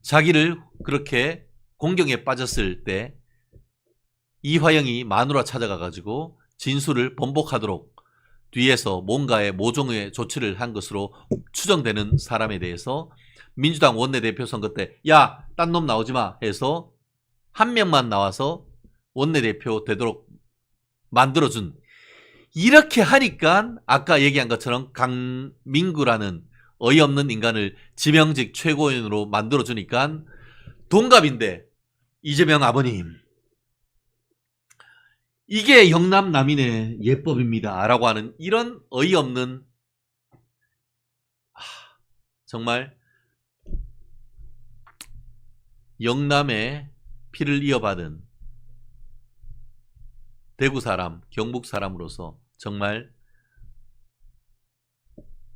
자기를 그렇게 공경에 빠졌을 때 이화영이 마누라 찾아가가지고 진술을 번복하도록 뒤에서 뭔가의 모종의 조치를 한 것으로 추정되는 사람에 대해서 민주당 원내대표 선거 때 야, 딴 놈 나오지 마 해서 한 명만 나와서 원내대표 되도록 만들어준, 이렇게 하니까 아까 얘기한 것처럼 강민구라는 어이없는 인간을 지명직 최고위원으로 만들어주니까 동갑인데 이재명 아버님, 이게 영남 남인의 예법입니다 라고 하는 이런 어이없는, 정말 영남의 피를 이어받은 대구 사람, 경북 사람으로서 정말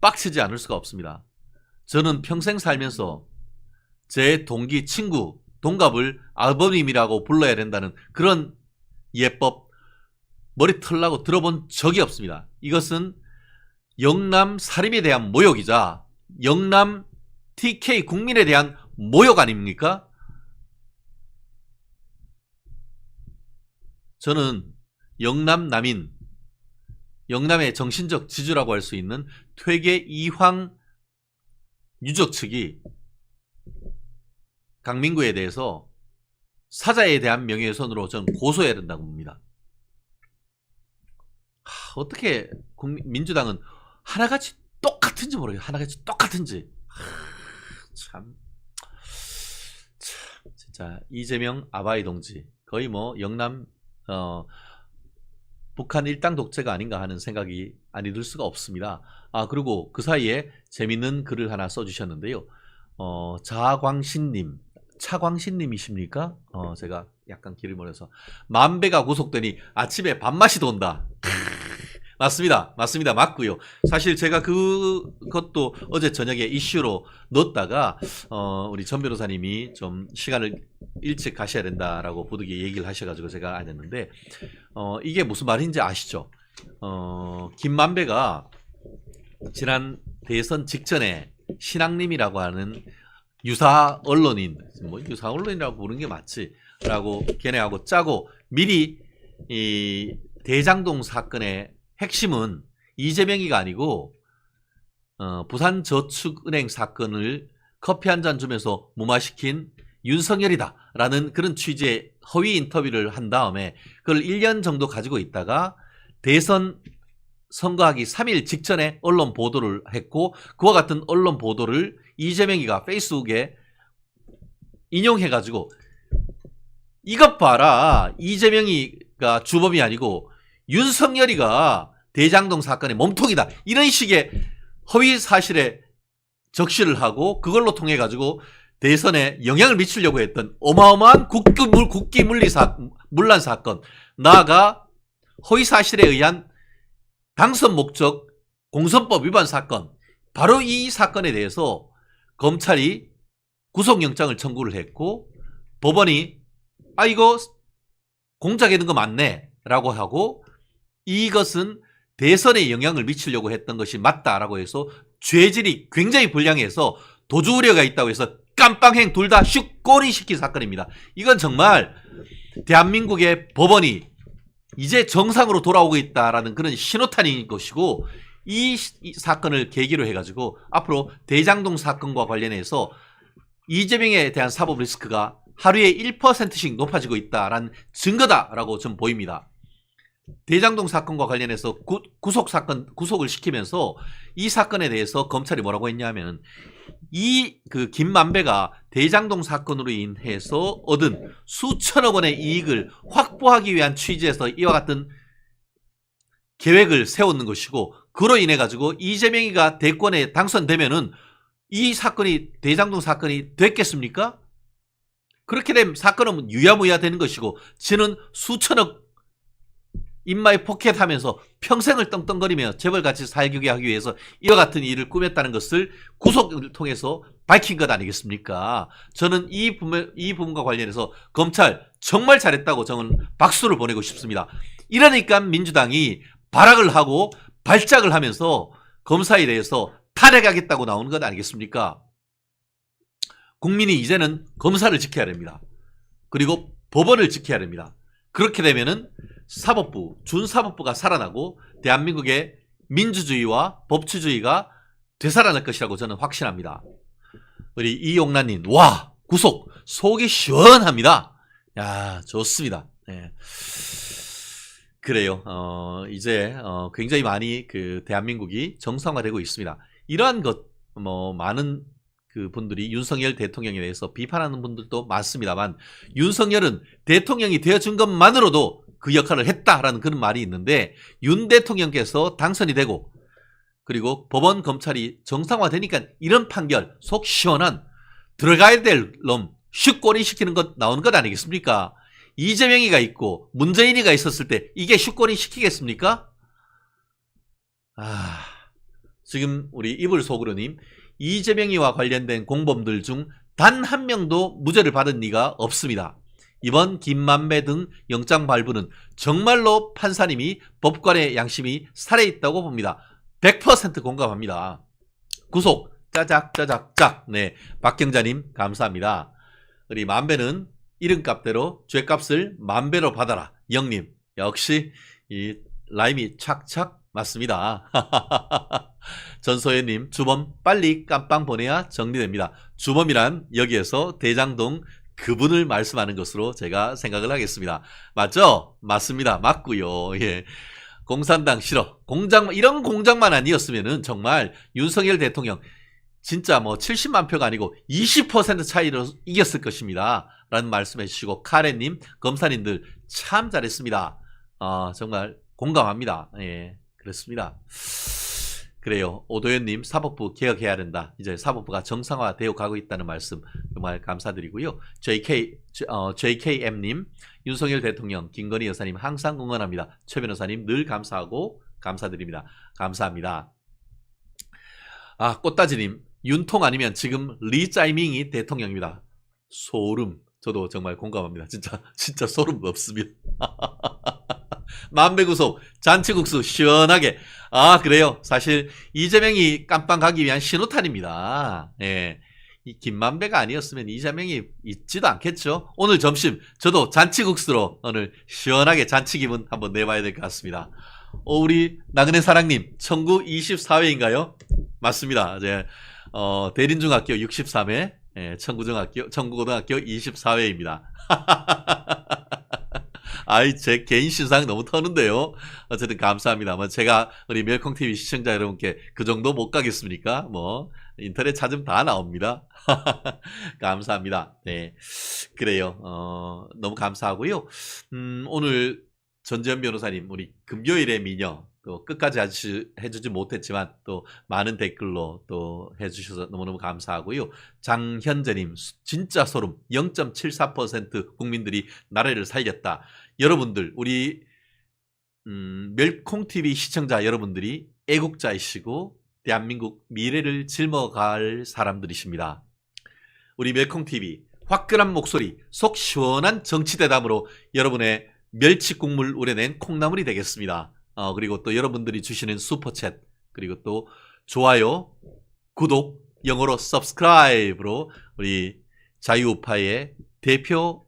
빡치지 않을 수가 없습니다. 저는 평생 살면서 제 동기, 친구, 동갑을 아버님이라고 불러야 된다는 그런 예법 머리 털라고 들어본 적이 없습니다. 이것은 영남 사림에 대한 모욕이자 영남 TK 국민에 대한 모욕 아닙니까? 저는 영남 남인, 영남의 정신적 지주라고 할 수 있는 퇴계 이황 유족 측이 강민구에 대해서 사자에 대한 명예훼손으로 저는 고소해야 된다고 봅니다. 어떻게 민주당은 하나같이 똑같은지 모르겠어요. 하나같이 똑같은지. 참 진짜 이재명 아바이 동지 거의 뭐 영남 북한 일당 독재가 아닌가 하는 생각이 아니 들 수가 없습니다. 그리고 그 사이에 재밌는 글을 하나 써주셨는데요. 차광신님이십니까? 제가 약간 길을 몰라서 만배가 구속되니 아침에 밥맛이 돈다. 맞습니다. 맞고요. 사실 제가 그것도 어제 저녁에 이슈로 넣었다가 우리 전 변호사님이 좀 시간을 일찍 가셔야 된다라고 부득이 얘기를 하셔가지고 제가 안 했는데, 이게 무슨 말인지 아시죠? 김만배가 지난 대선 직전에 신앙님이라고 하는 유사 언론인, 뭐 유사 언론이라고 부르는 게 맞지? 라고 걔네하고 짜고 미리 이 대장동 사건의 핵심은 이재명이가 아니고 부산저축은행 사건을 커피 한 잔 주면서 무마시킨 윤석열이다 라는 그런 취지의 허위 인터뷰를 한 다음에 그걸 1년 정도 가지고 있다가 대선 선거하기 3일 직전에 언론 보도를 했고, 그와 같은 언론 보도를 이재명이가 페이스북에 인용해가지고 이것 봐라, 이재명이가 주범이 아니고 윤석열이가 대장동 사건의 몸통이다, 이런 식의 허위 사실에 적시를 하고 그걸로 통해 가지고 대선에 영향을 미치려고 했던 어마어마한 국기문란 사건, 나아가 허위 사실에 의한 당선 목적 공선법 위반 사건, 바로 이 사건에 대해서 검찰이 구속영장을 청구를 했고 법원이 이거 공작에 넣은 거 맞네 라고 하고, 이것은 대선에 영향을 미치려고 했던 것이 맞다라고 해서 죄질이 굉장히 불량해서 도주 우려가 있다고 해서 깜빵행 둘 다 슉 꼬리시킨 사건입니다. 이건 정말 대한민국의 법원이 이제 정상으로 돌아오고 있다라는 그런 신호탄인 것이고, 이 사건을 계기로 해가지고 앞으로 대장동 사건과 관련해서 이재명에 대한 사법 리스크가 하루에 1%씩 높아지고 있다라는 증거다라고 좀 보입니다. 대장동 사건과 관련해서 구속을 시키면서 이 사건에 대해서 검찰이 뭐라고 했냐면, 김만배가 대장동 사건으로 인해서 얻은 수천억 원의 이익을 확보하기 위한 취지에서 이와 같은 계획을 세웠는 것이고, 그로 인해 가지고 이재명이가 대권에 당선되면은 이 사건이 대장동 사건이 됐겠습니까? 그렇게 되면 사건은 유야무야 되는 것이고, 지는 수천억 인마에 포켓하면서 평생을 떵떵거리며 재벌같이 살게 하기 위해서 이와 같은 일을 꾸몄다는 것을 구속을 통해서 밝힌 것 아니겠습니까? 저는 이 부분과 관련해서 검찰 정말 잘했다고 저는 박수를 보내고 싶습니다. 이러니까 민주당이 발악을 하고 발작을 하면서 검사에 대해서 탄핵하겠다고 나오는 것 아니겠습니까? 국민이 이제는 검사를 지켜야 됩니다. 그리고 법원을 지켜야 됩니다. 그렇게 되면은 사법부, 준사법부가 살아나고 대한민국의 민주주의와 법치주의가 되살아날 것이라고 저는 확신합니다. 우리 이용란님, 와, 구속, 속이 시원합니다. 야, 좋습니다. 네. 그래요. 이제 굉장히 많이 대한민국이 정상화되고 있습니다. 이러한 많은 분들이 윤석열 대통령에 대해서 비판하는 분들도 많습니다만, 윤석열은 대통령이 되어준 것만으로도 그 역할을 했다라는 그런 말이 있는데, 윤 대통령께서 당선이 되고 그리고 법원 검찰이 정상화되니까 이런 판결, 속 시원한 들어가야 될 놈 슉 꼬리시키는 것 나오는 것 아니겠습니까? 이재명이가 있고 문재인이가 있었을 때 이게 슉 꼬리시키겠습니까? 지금 우리 이불속으로님, 이재명이와 관련된 공범들 중 단 한 명도 무죄를 받은 리가 없습니다. 이번 김만배 등 영장 발부는 정말로 판사님이 법관의 양심이 살아있다고 봅니다. 100% 공감합니다. 구속 짜작짜작짝. 네, 박경자님 감사합니다. 우리 만배는 이름값대로 죄값을 만배로 받아라. 영님 역시 이 라임이 착착 맞습니다. 전소연님, 주범 빨리 깜빵 보내야 정리됩니다. 주범이란 여기에서 대장동 그분을 말씀하는 것으로 제가 생각을 하겠습니다. 맞죠? 맞습니다. 맞고요. 예. 공산당 싫어. 이런 공장만 아니었으면은 정말 윤석열 대통령 진짜 70만 표가 아니고 20% 차이로 이겼을 것입니다. 라는 말씀해 주시고, 카레님, 검사님들 참 잘했습니다. 정말 공감합니다. 예, 그렇습니다. 그래요. 오도현님, 사법부 개혁해야 된다. 이제 사법부가 정상화되어 가고 있다는 말씀 정말 감사드리고요. JKM님, 윤석열 대통령, 김건희 여사님 항상 응원합니다. 최 변호사님 늘 감사하고 감사드립니다. 감사합니다. 꽃다지님, 윤통 아니면 지금 리짜이밍이 대통령입니다. 소름. 저도 정말 공감합니다. 진짜 소름 없습니다. 만배구속, 잔치국수 시원하게. 그래요. 사실 이재명이 깜빵 가기 위한 신호탄입니다. 예. 이 김만배가 아니었으면 이재명이 있지도 않겠죠. 오늘 점심 저도 잔치국수로 오늘 시원하게 잔치 기분 한번 내봐야 될 것 같습니다. 우리 나그네 사랑님, 청구 24회인가요? 맞습니다. 이제 대린중학교 63회, 예, 청구고등학교 24회입니다. 제 개인 신상 너무 터는데요. 어쨌든 감사합니다. 제가 우리 멸콩TV 시청자 여러분께 그 정도 못 가겠습니까? 인터넷 찾으면 다 나옵니다. 감사합니다. 네. 그래요. 너무 감사하고요. 오늘 전재현 변호사님, 우리 금요일의 미녀, 또 끝까지 해주지 못했지만 또 많은 댓글로 또 해주셔서 너무너무 감사하고요. 장현재님, 진짜 소름. 0.74% 국민들이 나라를 살렸다. 여러분들, 우리 멸콩TV 시청자 여러분들이 애국자이시고 대한민국 미래를 짊어갈 사람들이십니다. 우리 멸콩TV 화끈한 목소리, 속 시원한 정치대담으로 여러분의 멸치 국물 우려낸 콩나물이 되겠습니다. 그리고 또 여러분들이 주시는 슈퍼챗, 그리고 또 좋아요, 구독, 영어로 subscribe로 우리 자유우파의 대표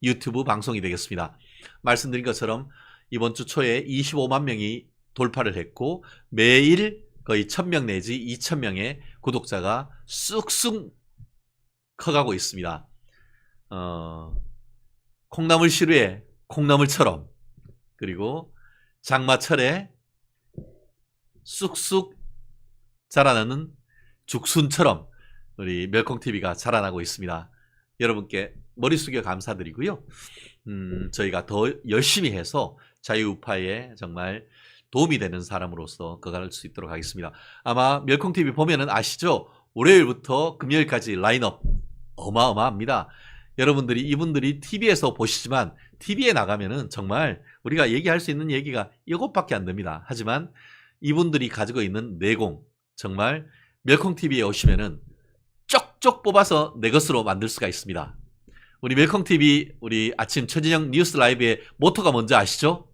유튜브 방송이 되겠습니다. 말씀드린 것처럼 이번 주 초에 25만 명이 돌파를 했고 매일 거의 1000명 내지 2000명의 구독자가 쑥쑥 커가고 있습니다. 콩나물 시루에 콩나물처럼, 그리고 장마철에 쑥쑥 자라나는 죽순처럼 우리 멸콩TV가 자라나고 있습니다. 여러분께 머리 숙여 감사드리고요. 저희가 더 열심히 해서 자유우파에 정말 도움이 되는 사람으로서 거갈 수 있도록 하겠습니다. 아마 멸콩TV 보면은 아시죠? 월요일부터 금요일까지 라인업 어마어마합니다. 여러분들이, 이분들이 TV에서 보시지만 TV에 나가면은 정말 우리가 얘기할 수 있는 얘기가 이것밖에 안 됩니다. 하지만 이분들이 가지고 있는 내공, 정말 멸콩TV에 오시면은 쪽쪽 뽑아서 내 것으로 만들 수가 있습니다. 우리 멸콩TV, 우리 아침 최진영 뉴스 라이브의 모토가 뭔지 아시죠?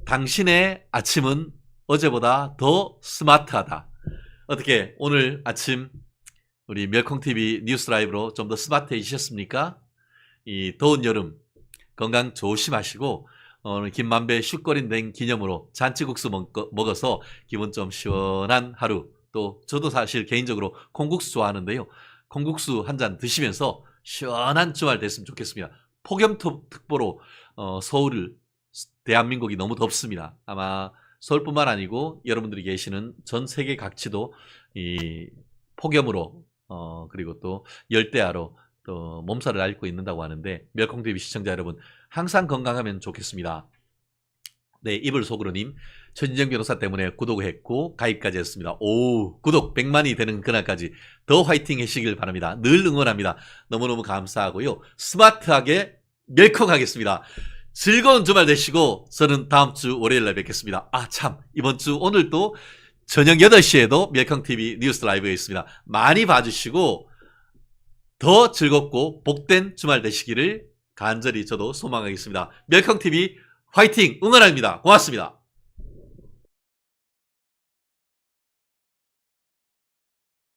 당신의 아침은 어제보다 더 스마트하다. 어떻게 오늘 아침 우리 멸콩TV 뉴스 라이브로 좀 더 스마트해지셨습니까? 이 더운 여름 건강 조심하시고 오늘 김만배 슈거린 된 기념으로 잔치국수 먹어서 기분 좀 시원한 하루, 또 저도 사실 개인적으로 콩국수 좋아하는데요. 콩국수 한 잔 드시면서 시원한 주말 됐으면 좋겠습니다. 폭염특보로 서울, 대한민국이 너무 덥습니다. 아마 서울뿐만 아니고 여러분들이 계시는 전 세계 각지도 이 폭염으로 그리고 또 열대야로 또 몸살을 앓고 있는다고 하는데 멸콩TV 시청자 여러분 항상 건강하면 좋겠습니다. 네, 이불 속으로님, 최진정 변호사 때문에 구독을 했고 가입까지 했습니다. 오, 구독 100만이 되는 그날까지 더 화이팅 하시길 바랍니다. 늘 응원합니다. 너무너무 감사하고요. 스마트하게 멸콩하겠습니다. 즐거운 주말 되시고 저는 다음 주 월요일날 뵙겠습니다. 아 참, 이번 주 오늘 또 저녁 8시에도 멸콩TV 뉴스 라이브가 있습니다. 많이 봐주시고 더 즐겁고 복된 주말 되시기를 간절히 저도 소망하겠습니다. 멸콩TV 화이팅! 응원합니다. 고맙습니다.